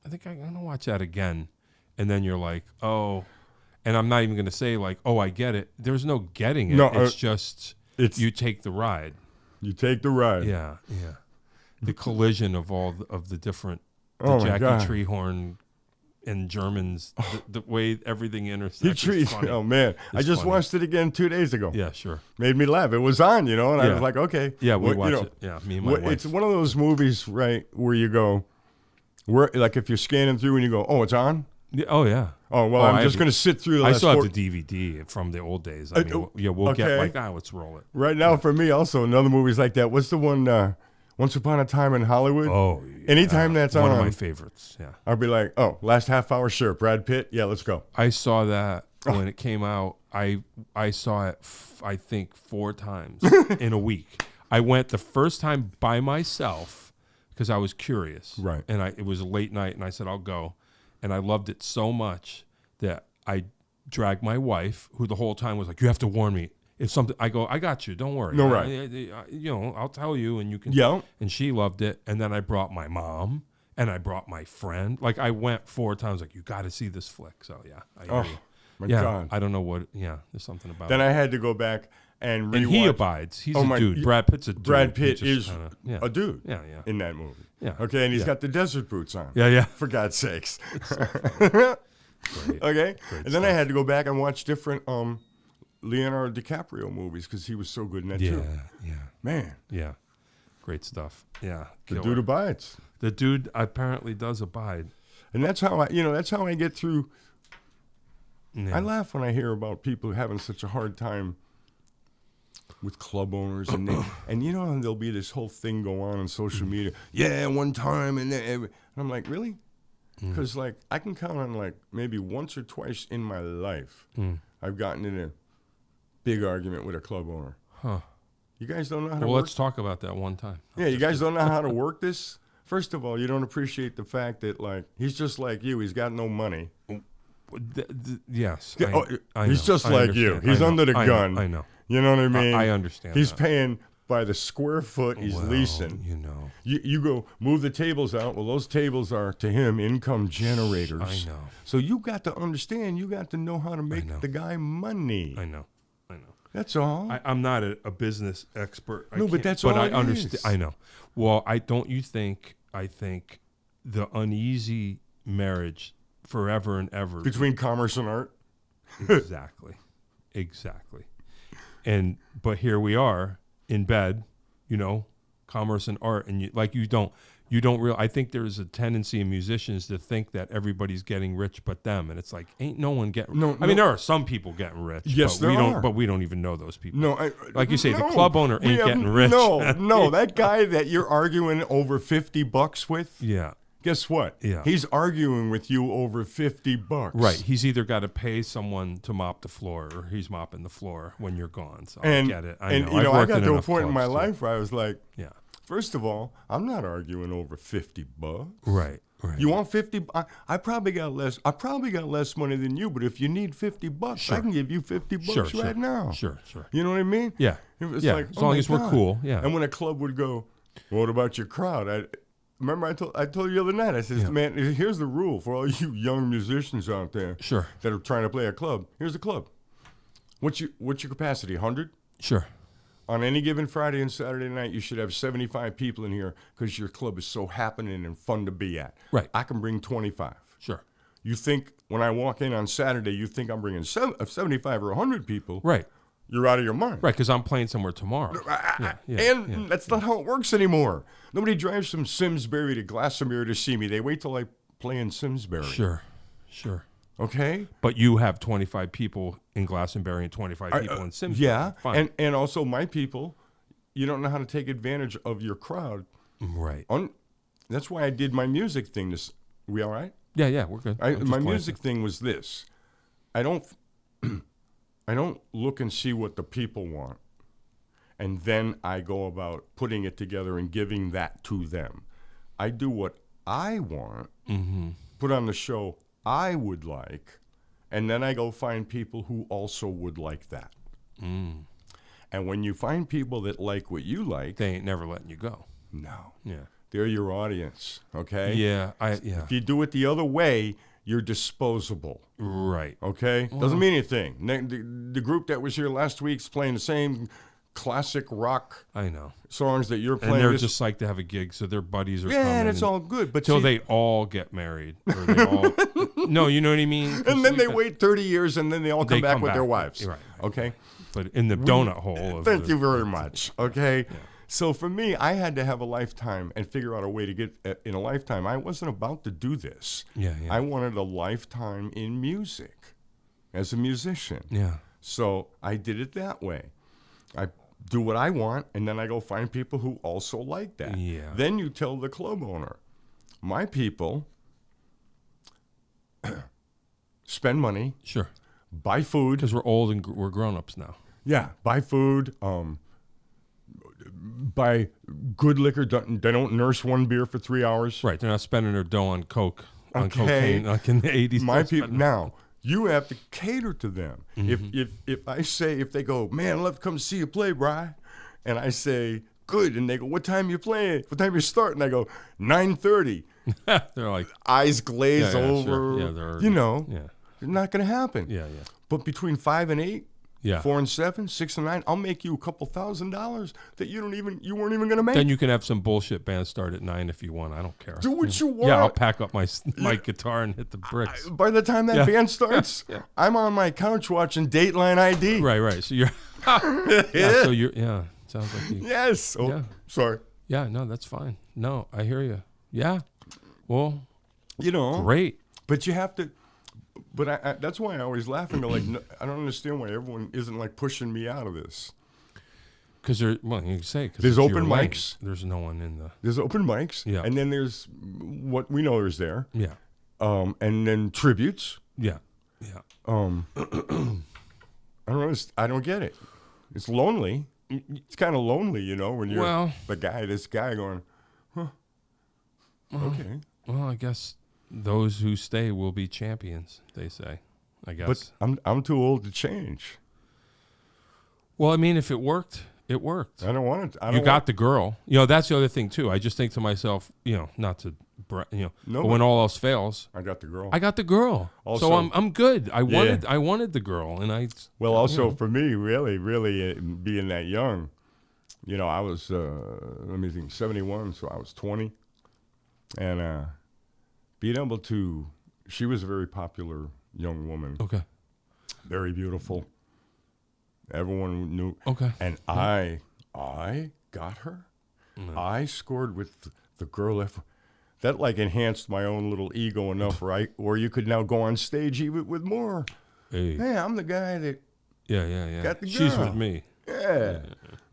I think I'm gonna watch that again. And then you're like, oh, and I'm not even gonna say like, oh, I get it. There's no getting it. No, it's just you take the ride. You take the ride. Yeah. The collision of all of the different Oh my Jackie God. Treehorn and Germans, the way everything intersects. He treats. Oh man, I just funny. watched it again 2 days ago. Yeah, sure. Made me laugh. It was on, and I Yeah. was like, okay. Yeah, we Well, watched it. Yeah, me and my wife. It's one of those movies, right, where you go, like if you're scanning through and you go, oh, it's on. Yeah, oh yeah. Oh well, Oh, I'm I just have- going to sit through the I last still have 4 the DVD from the old days. I mean, we'll okay. get like, let's roll it. Right now, for me, also another movies like that. What's the one? Once Upon a Time in Hollywood. Oh, Anytime that's one on, of my favorites. Yeah, I'll be like, oh, last half hour, sure. Brad Pitt, yeah, let's go. I saw that when it came out. I saw it, I think 4 times in a week. I went the first time by myself because I was curious. Right. And it was a late night, and I said, I'll go. And I loved it so much that I dragged my wife, who the whole time was like, you have to warn me. If something, I go, I got you. Don't worry. No, right. I'll tell you, and you can. Yeah. And she loved it. And then I brought my mom And I brought my friend. Like, I went 4 times. Like, you got to see this flick. So yeah, I hear you. My God. I don't know what. Yeah, there's something about Then it. I had to go back and rewatch. And he abides. He's a dude. Brad Pitt's a dude. Brad Pitt He's is kinda, a dude. Yeah. In that movie. Yeah. Okay, and he's got the desert boots on. Yeah. For God's sakes. Great. Okay, Great and then I stuff. had to go back and watch different Leonardo DiCaprio movies because he was so good in that too. Yeah. Man, Yeah. Great stuff. Yeah. the Killer. dude abides, The dude apparently does abide. and that's how I get through. Yeah. I laugh when I hear about people having such a hard time with club owners, and there'll be this whole thing go on social media. Yeah, one time, and I'm like, really? Because like I can count on like maybe once or twice in my life I've gotten in a big argument with a club owner. Huh. You guys don't know how to Well, work. let's talk about that one time. Yeah, you guys don't know how to work this. First of all, you don't appreciate the fact that like he's just like you. He's got no money. Yes. He's just like you. He's under the gun. I know. You know what I mean? I understand. He's that. paying by the square foot he's leasing. You know. You go move the tables out. Well, those tables are to him income generators. I know. So you got to understand. You got to know how to make the guy money. I know. That's all. I'm not a business expert. But that's all I it understand. is. I know. Well, I think the uneasy marriage forever and ever Between commerce and art. exactly. But here we are in bed, commerce and art, and you don't I think there's a tendency in musicians to think that everybody's getting rich but them, and it's like ain't no one getting. I mean, there are some people getting rich. Yes, but there we don't. are. But we don't even know those people. No, like you say, the club owner ain't getting rich. No, that guy that you're arguing over $50 with. Yeah. Guess what? Yeah. He's arguing with you over $50. Right. He's either got to pay someone to mop the floor, or he's mopping the floor when you're gone. So I get it. I know. I got to a point in my life where I was like, yeah. First of all, I'm not arguing over $50. Right. You want 50? I probably got less. I probably got less money than you. But if you need $50, Sure. I can give you $50 right now. Sure. You know what I mean? Yeah. It's yeah. like, As long as we're God. cool. Yeah. And when a club would go, what about your crowd? Remember I told you the other night. I said, man, here's the rule for all you young musicians out there. Sure. That are trying to play a club. Here's the club. What's your capacity? 100? Sure. On any given Friday and Saturday night, you should have 75 people in here because your club is so happening and fun to be at. Right. I can bring 25. Sure. You think when I walk in on Saturday, you think I'm bringing 75 or 100 people. Right. You're out of your mind. Right, because I'm playing somewhere tomorrow. That's not how it works anymore. Nobody drives from Simsbury to Glastonbury to see me. They wait till I play in Simsbury. Sure. Okay? But you have 25 people in Glastonbury and 25 people in Simsbury. Yeah. Fine. And also my people, you don't know how to take advantage of your crowd. Right. That's why I did my music thing. We all right? Yeah, we're good. My music thing was this. I don't look and see what the people want, and then I go about putting it together and giving that to them. I do what I want, put on the show I would like, and then I go find people who also would like that. And when you find people that like what you like, they ain't never letting you go. No. Yeah. They're your audience, okay? Yeah, If you do it the other way, you're disposable. Right. Okay? Doesn't mean anything. The group that was here last week's playing the same classic rock I know. songs that you're playing. And they're just like to have a gig, so their buddies are coming. Yeah, and it's all good. But till they all get married. Or they all, no, you know what I mean? And then they wait 30 years, and then they all come back with their wives. Right. Okay? But in the donut hole. Thank you very much. Okay? Yeah. So for me, I had to have a lifetime and figure out a way to get in a lifetime. I wasn't about to do this. Yeah. I wanted a lifetime in music as a musician. Yeah. So I did it that way. I do what I want, and then I go find people who also like that. Yeah. Then you tell the club owner, my people spend money. Sure. Buy food. Because we're old and we're grown-ups now. Yeah. Buy food. Buy good liquor. They don't nurse one beer for 3 hours. Right. They're not spending their dough on cocaine like in the 80s. My people. Now, you have to cater to them. If I say, if they go, man, I'd love to come see you play, Bri, and I say, good. And they go, what time you playing? What time you starting? I go, 9:30. They're like, eyes glaze over. Sure. Yeah, they're already, it's not going to happen. Yeah. But between 5 and 8, Yeah. 4 and 7, 6 and 9, I'll make you a couple $1,000 that you weren't even going to make. Then you can have some bullshit band start at 9 if you want. I don't care. Do what you want. Yeah, I'll pack up my guitar and hit the bricks. By the time that band starts, I'm on my couch watching Dateline ID. Right. So you're sounds like you. Yes. Oh, sorry. Yeah, no, that's fine. No, I hear you. Yeah. Well, great. But you have to. But I that's why I always laugh and go like, no, I don't understand why everyone isn't like pushing me out of this. Because you can say there's open mics. There's no one in the. There's open mics. Yeah. And then there's what we know is there. Yeah. And then tributes. Yeah. I don't get it. It's lonely. It's kind of lonely, when you're this guy going, huh? Okay. Well, I guess those who stay will be champions, they say. I guess. But I'm too old to change. Well, I mean, if it worked, it worked. I don't want it. You got the girl. That's the other thing too. I just think to myself, not to, but when all else fails, I got the girl. Also, so I'm good. I wanted the girl, and I. Well, also for me, really, being that young, I was 71, so I was 20, and being able to, she was a very popular young woman. Okay. Very beautiful. Everyone knew. Okay. And I got her. Mm-hmm. I scored with the girl. That like enhanced my own little ego enough, right? Where you could now go on stage even with more. Hey, I'm the guy that. Yeah. Got the girl. She's with me. Yeah.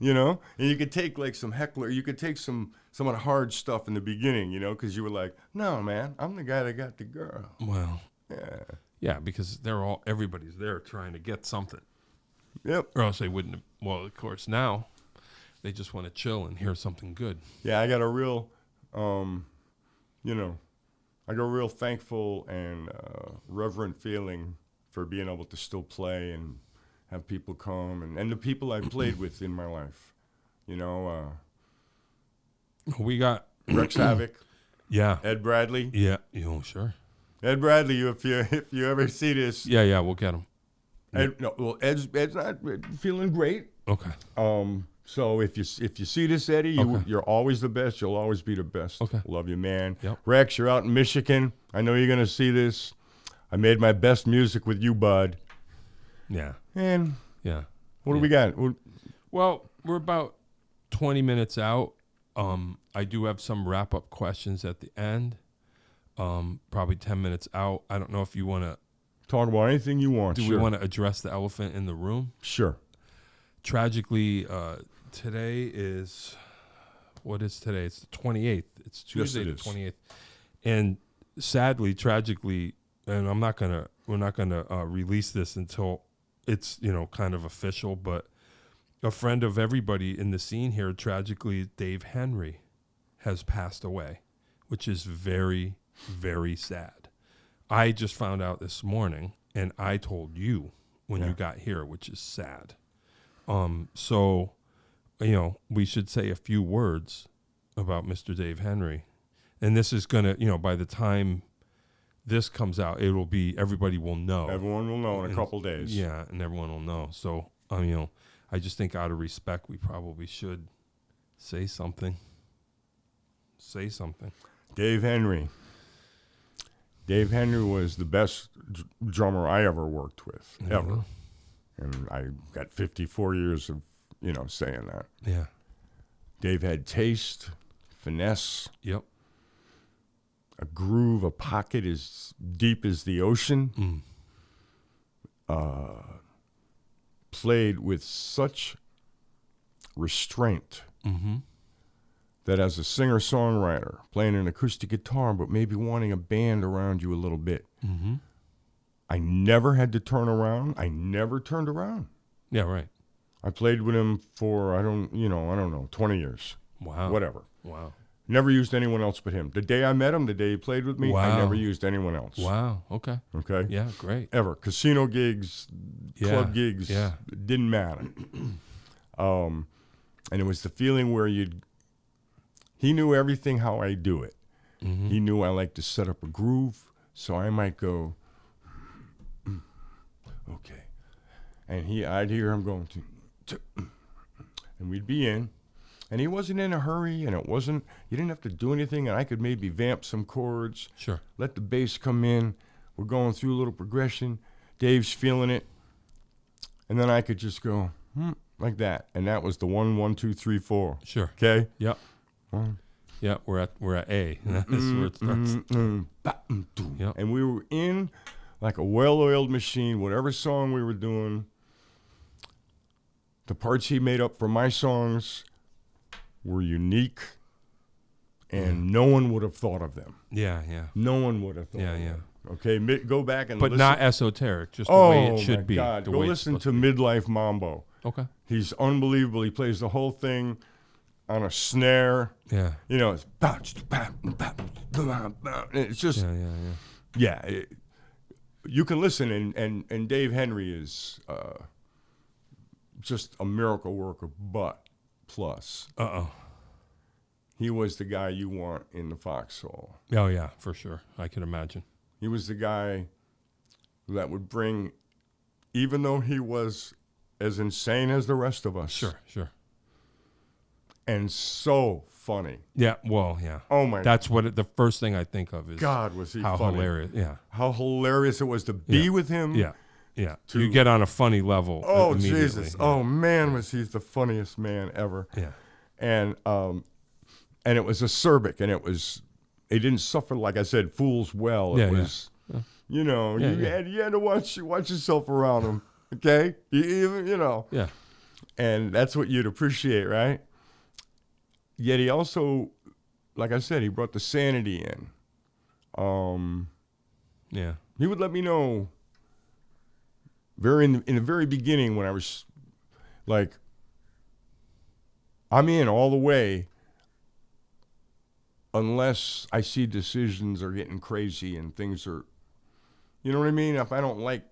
And you could take like some heckler. You could take some of the hard stuff in the beginning, because you were like, no, man, I'm the guy that got the girl. Well. Yeah. Yeah, because everybody's there trying to get something. Yep. Or else they wouldn't have. Well, of course, now they just want to chill and hear something good. Yeah, I got a real, I got a real thankful and reverent feeling for being able to still play and have people come and the people I played with in my life. We got Rex Havoc. Yeah. Ed Bradley. Yeah. Sure. Ed Bradley, if you ever see this. Yeah, we'll get him. Ed's not feeling great. Okay. So if you see this, Eddie, you're always the best. You'll always be the best. Okay. Love you, man. Yep. Rex, you're out in Michigan. I know you're gonna see this. I made my best music with you, bud. Yeah. And yeah. What do we got? Well, we're about 20 minutes out. I do have some wrap-up questions at the end. Probably 10 minutes out. I don't know if you want to talk about anything you want. Do we want to address the elephant in the room? Sure. Tragically, today is, what is today? It's the 28th. It's Tuesday the 28th. And sadly, tragically, and we're not gonna release this until it's, kind of official, but a friend of everybody in the scene here, tragically, Dave Henry has passed away, which is very, very sad. I just found out this morning, and I told you when you got here, which is sad. So, we should say a few words about Mr. Dave Henry. And this is going to, by the time this comes out, everybody will know. Everyone will know in a couple days. Yeah, and everyone will know. So, I just think out of respect, we probably should say something. Dave Henry. Dave Henry was the best drummer I ever worked with, ever. And I got 54 years of, saying that. Yeah. Dave had taste, finesse. Yep. A groove, a pocket as deep as the ocean. Played with such restraint. Mm-hmm. That as a singer-songwriter, playing an acoustic guitar, but maybe wanting a band around you a little bit, I never had to turn around. I never turned around. Yeah, right. I played with him for, I don't know, 20 years. Wow. Whatever. Wow. Never used anyone else but him. The day I met him, the day he played with me, I never used anyone else. Wow. Okay. Okay? Yeah, great. Ever. Casino gigs, club gigs, didn't matter. And it was the feeling where he knew everything how I do it. Mm-hmm. He knew I like to set up a groove, so I might go, okay. And I'd hear him going, and we'd be in. And he wasn't in a hurry, and you didn't have to do anything, and I could maybe vamp some chords. Sure. Let the bass come in. We're going through a little progression. Dave's feeling it. And then I could just go, like that. And that was the 1, 1, 2, 3, 4. Sure. Okay? Yep. Yeah, we're at A. That's where it starts. Yep. And we were in like a well-oiled machine, whatever song we were doing. The parts he made up for my songs were unique, and no one would have thought of them. Yeah, yeah. No one would have thought of them. Okay, go back and but listen. not esoteric, just the way it should be. God. Go listen to Midlife Mambo. Okay. He's unbelievable. He plays the whole thing on a snare. Yeah. You know, it's just, you can listen, and Dave Henry is just a miracle worker, but plus. He was the guy you want in the foxhole. Oh, yeah, for sure. I can imagine. He was the guy that would bring, even though he was as insane as the rest of us. Sure. And so funny. Yeah, well, yeah. Oh, my God. That's what the first thing I think of is God, was he how funny. Hilarious. Yeah. How hilarious it was to be with him. Yeah. You get on a funny level. Oh, immediately. Jesus. Yeah. Oh, man, was he the funniest man ever. Yeah. And it was acerbic, and it didn't suffer, like I said, fools well. It was, you know, you had to watch yourself around him, okay? You know. Yeah. And that's what you'd appreciate, right? Yet he also, like I said, he brought the sanity in. Yeah. He would let me know in the very beginning when I was like, I'm in all the way unless I see decisions are getting crazy and things are, you know what I mean? If I don't like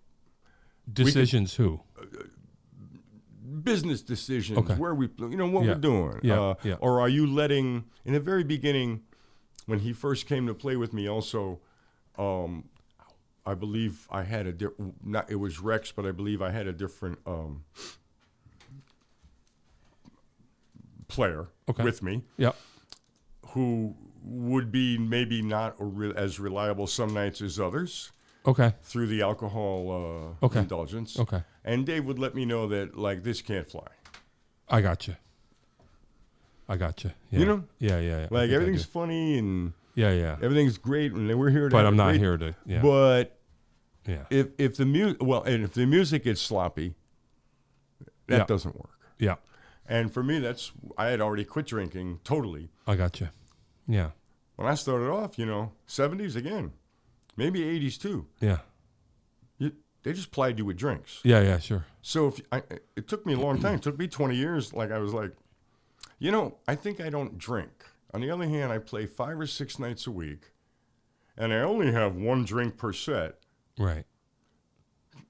decisions, who? Business decisions, Okay. where what we're doing. Yeah. Or are you letting, in the very beginning, when he first came to play with me also, I believe I had it was Rex, but I believe I had a different player with me. Yep. Who would be maybe not as reliable some nights as others. Okay. Through the alcohol indulgence. Okay. And Dave would let me know that, like, this can't fly. I got you. Yeah. You know? Yeah. Like, everything's funny and everything's great, and we're here to. But I'm not here to. Yeah. But yeah. If the music gets sloppy, that doesn't work. Yeah. And for me, I had already quit drinking totally. I got you. Yeah. When I started off, 70s again, maybe 80s too. Yeah. They just plied you with drinks. Yeah, sure. So it took me a long time. It took me 20 years. Like, I was like, I think I don't drink. On the other hand, I play 5 or 6 nights a week, and I only have 1 drink per set. Right.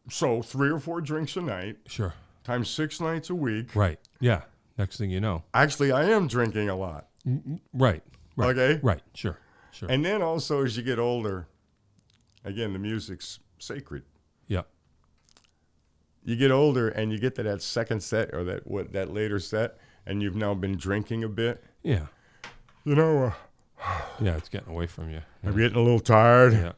So 3 or 4 drinks a night. Sure. Times 6 nights a week. Right. Yeah. Next thing you know. Actually, I am drinking a lot. Right. Okay? Right. Sure. And then also, as you get older, again, the music's sacred. Yeah. You get older and you get to that second set or that later set, and you've now been drinking a bit. Yeah. Yeah, it's getting away from you. I'm getting a little tired. Yeah,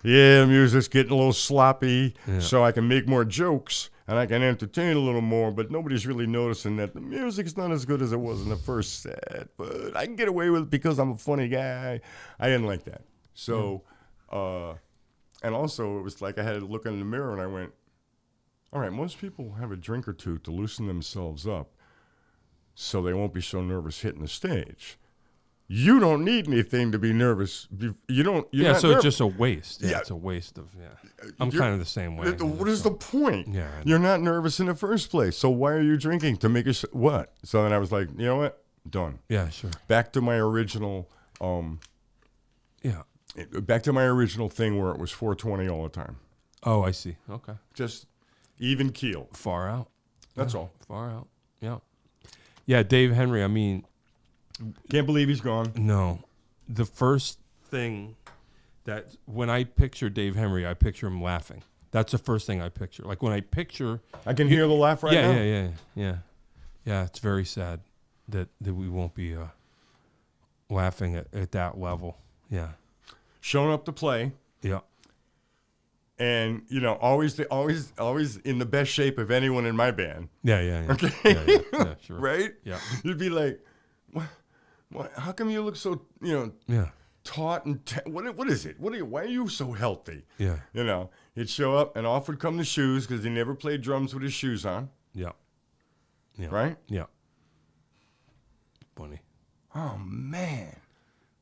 the music's getting a little sloppy, Yeah. so I can make more jokes and I can entertain a little more, but nobody's really noticing that the music's not as good as it was in the first set, but I can get away with it because I'm a funny guy. I didn't like that. So, and also it was like I had to look in the mirror and I went, all right, most people have a drink or two to loosen themselves up so they won't be so nervous hitting the stage. You don't need anything to be nervous. You don't. So it's just a waste. Yeah, it's a waste of. Yeah, I'm kind of the same way. What is the point? Yeah, you're not nervous in the first place. So why are you drinking to make us what? So then I was like, you know what? Done. Yeah, sure. Back to my original. Back to my original thing where it was 420 all the time. Oh, I see. Okay. Just even keel. Far out. That's all. Far out. Yeah. Yeah, Dave Henry. I mean, Can't believe he's gone. no. The first thing that when I picture Dave Henry, I picture him laughing. That's the first thing I picture. Like when I picture. I can hear the laugh right now. Yeah. It's very sad that we won't be laughing at that level. Yeah. Showing up to play. Yeah. And always in the best shape of anyone in my band. Yeah. Okay. Yeah, sure. Right? Yeah. You'd be like, what? How come you look so taut and what is it? Why are you so healthy? Yeah. He'd show up and off would come the shoes because he never played drums with his shoes on. Yeah. Right? Yeah. Funny. Oh man.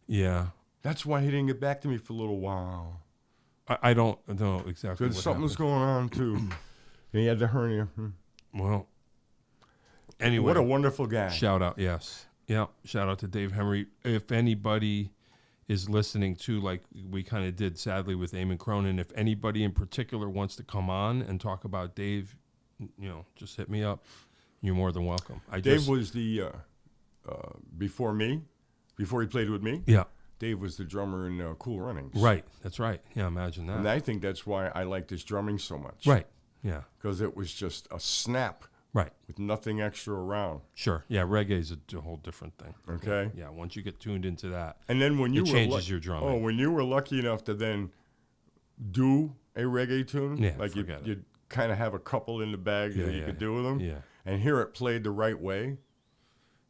Yeah. That's why he didn't get back to me for a little while. I don't know exactly. Because something was going on too. He had the hernia. Well. Anyway. What a wonderful guy. Shout out, yes. Yeah. Shout out to Dave Henry. If anybody is listening to, like we kind of did sadly with Eamon Cronin, if anybody in particular wants to come on and talk about Dave, just hit me up. You're more than welcome. Dave was the before he played with me. Yeah. Dave was the drummer in Cool Runnings. Right. That's right. Yeah, imagine that. And I think that's why I liked his drumming so much. Right. Yeah. Because it was just a snap. Right. With nothing extra around. Sure. Yeah, reggae's a whole different thing. Okay. Yeah, once you get tuned into that, and then when you changes your drumming. Oh, when you were lucky enough to then do a reggae tune, like you'd kind of have a couple in the bag that you could do with them. Yeah. And hear it played the right way.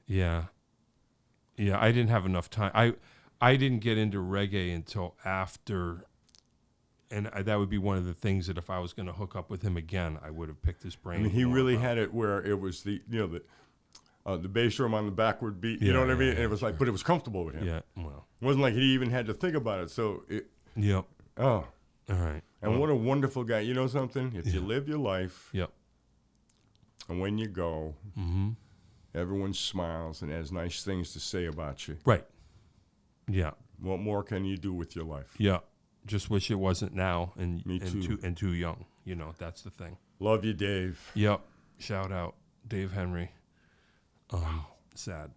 Yeah. Yeah, I didn't have enough time. I didn't get into reggae until after, and that would be one of the things that if I was going to hook up with him again, I would have picked his brain. I mean, he really had it where it was the bass drum on the backward beat. You know what I mean? And it was like, but it was comfortable with him. Yeah, well, it wasn't like he even had to think about it. So Yep. Oh. All right. And what a wonderful guy. You know something? If you live your life. Yep. And when you go, everyone smiles and has nice things to say about you. Right. Yeah. What more can you do with your life? Yeah. Just wish it wasn't now and Me too. And too young. That's the thing. Love you, Dave. Yep. Shout out Dave Henry. Sad.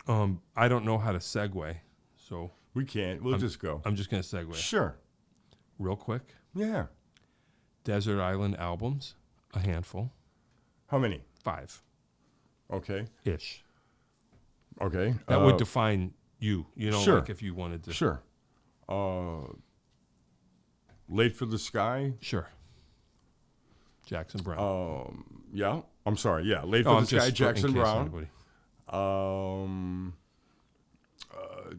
I don't know how to segue, so we can't. We'll just go. I'm just gonna segue. Sure. Real quick. Yeah. Desert Island albums, a handful. How many? 5. Okay. Ish. Okay. That would define you. Sure. Like if you wanted to. Sure. Late for the Sky. Sure. Jackson Brown. Yeah. I'm sorry. Yeah. Late for the Sky. Jackson Brown.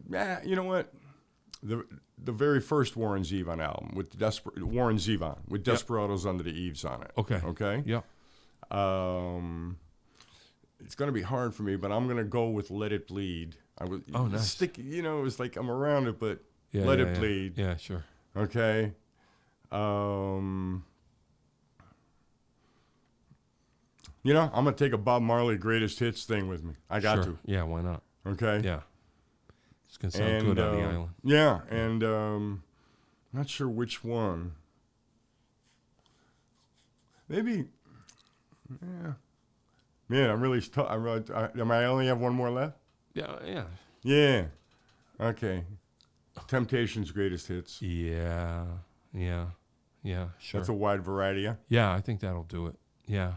Yeah. You know what? The very first Warren Zevon album with Warren Zevon with Desperados Under the Eaves on it. Okay. Okay. Yeah. It's going to be hard for me, but I'm going to go with Let It Bleed. Nice. Stick. It was like I'm around it, but Let It Bleed. Yeah, sure. Okay. I'm going to take a Bob Marley greatest hits thing with me. I got to. Yeah, why not? Okay. Yeah. It's going to sound good on the island. Yeah, and not sure which one. Maybe. Yeah. Man, I'm really stuck. Am I only have one more left? Yeah. Yeah. Okay. Temptations greatest hits. Yeah. Sure. That's a wide variety. Yeah. Yeah, I think that'll do it. Yeah.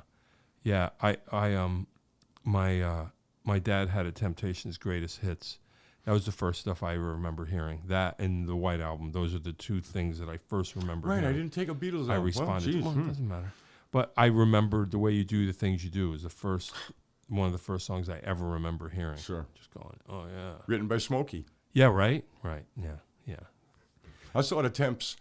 My dad had a Temptations greatest hits. That was the first stuff I remember hearing. That and the White Album. Those are the two things that I first remember. Right. hearing. I didn't take a Beatles album. I responded. Well, it doesn't matter. But I remember The Way You Do the Things You Do is one of the first songs I ever remember hearing. Sure. Just going, oh yeah. Written by Smokey. Yeah. Right. Yeah. I saw the Temps.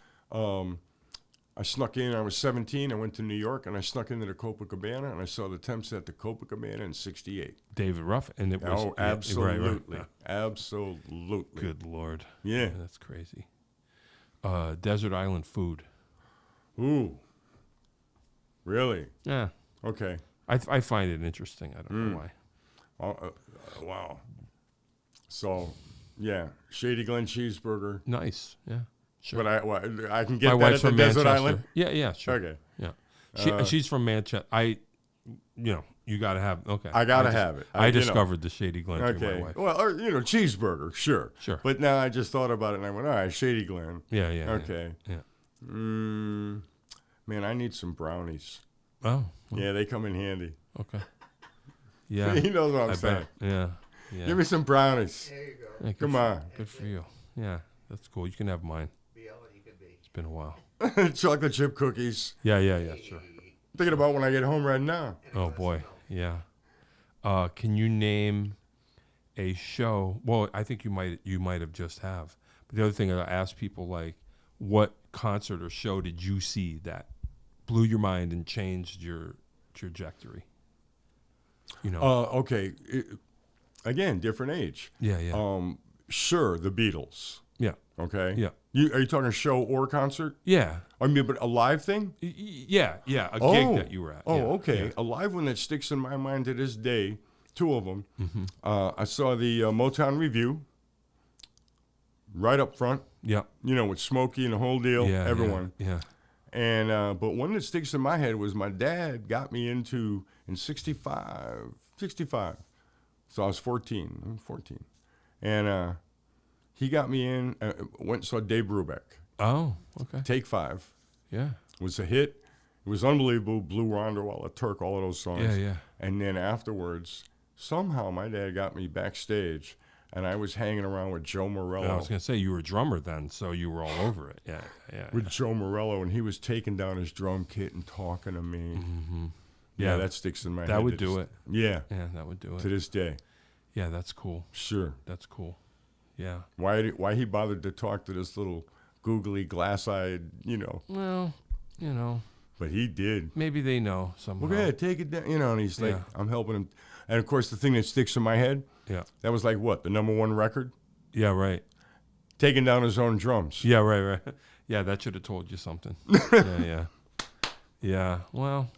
I snuck in. I was 17. I went to New York, and I snuck into the Copacabana, and I saw the Temps at the Copacabana in '68. David Ruff, and it was absolutely, right. Absolutely. Good Lord. Yeah, that's crazy. Desert Island Food. Ooh. Really? Yeah. Okay. I find it interesting. I don't know why. Wow. So, yeah, Shady Glen Cheeseburger. Nice. Yeah. Sure. But I can get My that wife's at the from Desert Manchester. Island? Yeah, sure. Okay. Yeah. She's from Manchester. You got to have, okay. I got to have it. I discovered the Shady Glen through my wife. Well, or, cheeseburger, sure. Sure. But now I just thought about it and I went, all right, Shady Glen. Yeah. Okay. Yeah. Man, I need some brownies. Oh. Well. Yeah, they come in handy. Okay. Yeah. He knows what I'm saying. Yeah. Give me some brownies. There you go. Yeah, Come on. Good for you. Yeah, that's cool. You can have mine. Be all that you could be. It's been a while. Chocolate chip cookies. Yeah, sure. Thinking about when I get home right now. Oh boy, yeah. Can you name a show? Well, I think you might have just have. But the other thing I ask people, like, what concert or show did you see that blew your mind and changed your trajectory? Okay. Again, different age. Yeah. Sure, the Beatles. Yeah. Okay. Yeah. Are you talking show or concert? Yeah. I mean, but a live thing? Yeah. A gig that you were at. Oh, yeah. okay. Yeah. A live one that sticks in my mind to this day. 2 of them. Mm-hmm. I saw the Motown Review. Right up front. Yeah. With Smokey and the whole deal. Yeah. Everyone. Yeah. And but one that sticks in my head was my dad got me into in 65. So I was 14. And he got me in, went and saw Dave Brubeck. Oh, okay. Take 5. Yeah. Was a hit. It was unbelievable. Blue Wanderwall, Turk, all of those songs. Yeah. And then afterwards, somehow my dad got me backstage, and I was hanging around with Joe Morello. I was going to say, you were a drummer then, so you were all over it. Yeah. With Joe Morello, and he was taking down his drum kit and talking to me. Mm-hmm. Yeah, that sticks in my head. That would do it. Yeah. Yeah, that would do it. To this day. Yeah, that's cool. Sure. That's cool. Yeah. Why he bothered to talk to this little googly, glass-eyed, Well, But he did. Maybe they know somehow. Well, yeah, take it down. And he's like, I'm helping him. And, of course, the thing that sticks in my head, that was like what, the #1 record? Yeah, right. Taking down his own drums. Yeah, right. Yeah, that should have told you something. Yeah, well,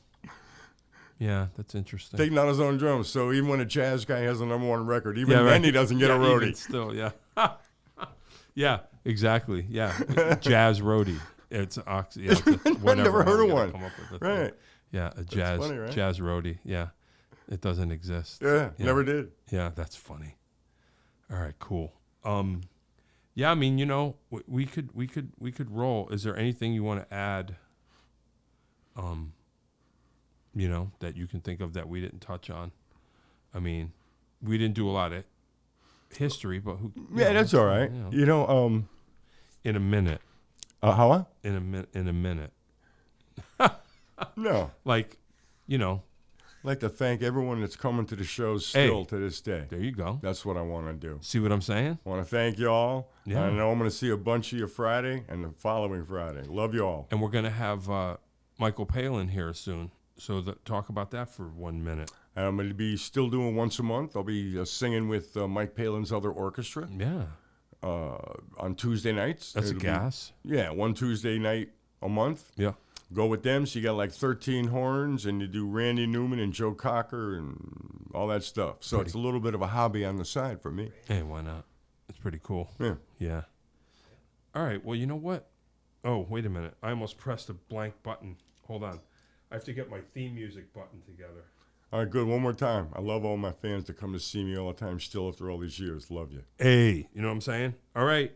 yeah, that's interesting. Taking down his own drums. So even when a jazz guy has a #1 record, even then he doesn't get a roadie. Even still, yeah. Yeah, exactly. Yeah, jazz roadie. It's whatever. I've never heard of one. Come up with right. Yeah, a jazz funny, right? jazz roadie. Yeah, it doesn't exist. Yeah, never did. Yeah, that's funny. All right, cool. Yeah, I mean, we could roll. Is there anything you want to add? That you can think of that we didn't touch on. I mean, we didn't do a lot of history, but that's all right. In a minute. How? In a minute. No. Like, I'd like to thank everyone that's coming to the shows still to this day. There you go. That's what I want to do. See what I'm saying? I want to thank y'all. Yeah. I know I'm going to see a bunch of you Friday and the following Friday. Love you all. And we're going to have Michael Palin here soon. So talk about that for 1 minute. I'm going to be still doing once a month. I'll be singing with Mike Palin's other orchestra. Yeah. On Tuesday nights. That's a gas. One Tuesday night a month. Yeah. Go with them. So you got like 13 horns, and you do Randy Newman and Joe Cocker and all that stuff. So it's a little bit of a hobby on the side for me. Hey, why not? It's pretty cool. Yeah. Yeah. All right. Well, you know what? Oh, wait a minute. I almost pressed a blank button. Hold on. I have to get my theme music button together. All right, good. One more time. I love all my fans that come to see me all the time still after all these years. Love you. Hey, you know what I'm saying? All right.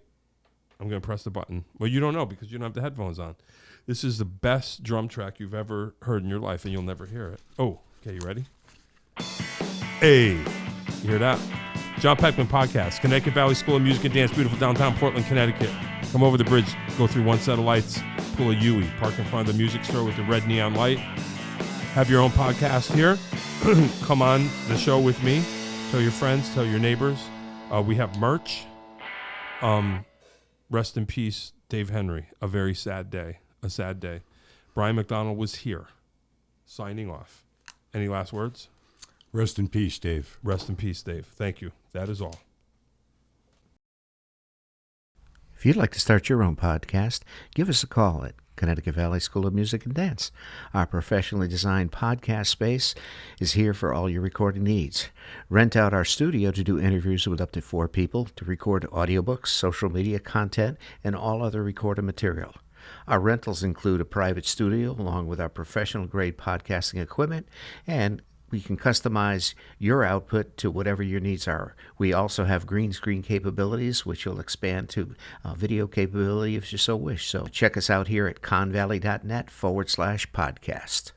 I'm going to press the button. Well, you don't know because you don't have the headphones on. This is the best drum track you've ever heard in your life, and you'll never hear it. Oh, okay. You ready? Hey, you hear that? John Peckman Podcast, Connecticut Valley School of Music and Dance, beautiful downtown Portland, Connecticut. Come over the bridge, go through one set of lights, pull a Yui, park in front of the music store with the red neon light. Have your own podcast here. Come on the show with me. Tell your friends, tell your neighbors. We have merch. Rest in peace, Dave Henry. A very sad day. A sad day. Brian MacDonald was here. Signing off. Any last words? Rest in peace, Dave. Rest in peace, Dave. Thank you. That is all. If you'd like to start your own podcast, give us a call at Connecticut Valley School of Music and Dance. Our professionally designed podcast space is here for all your recording needs. Rent out our studio to do interviews with up to 4 people, to record audiobooks, social media content, and all other recorded material. Our rentals include a private studio along with our professional-grade podcasting equipment and We can customize your output to whatever your needs are. We also have green screen capabilities, which will expand to video capability if you so wish. So check us out here at convalley.net/podcast.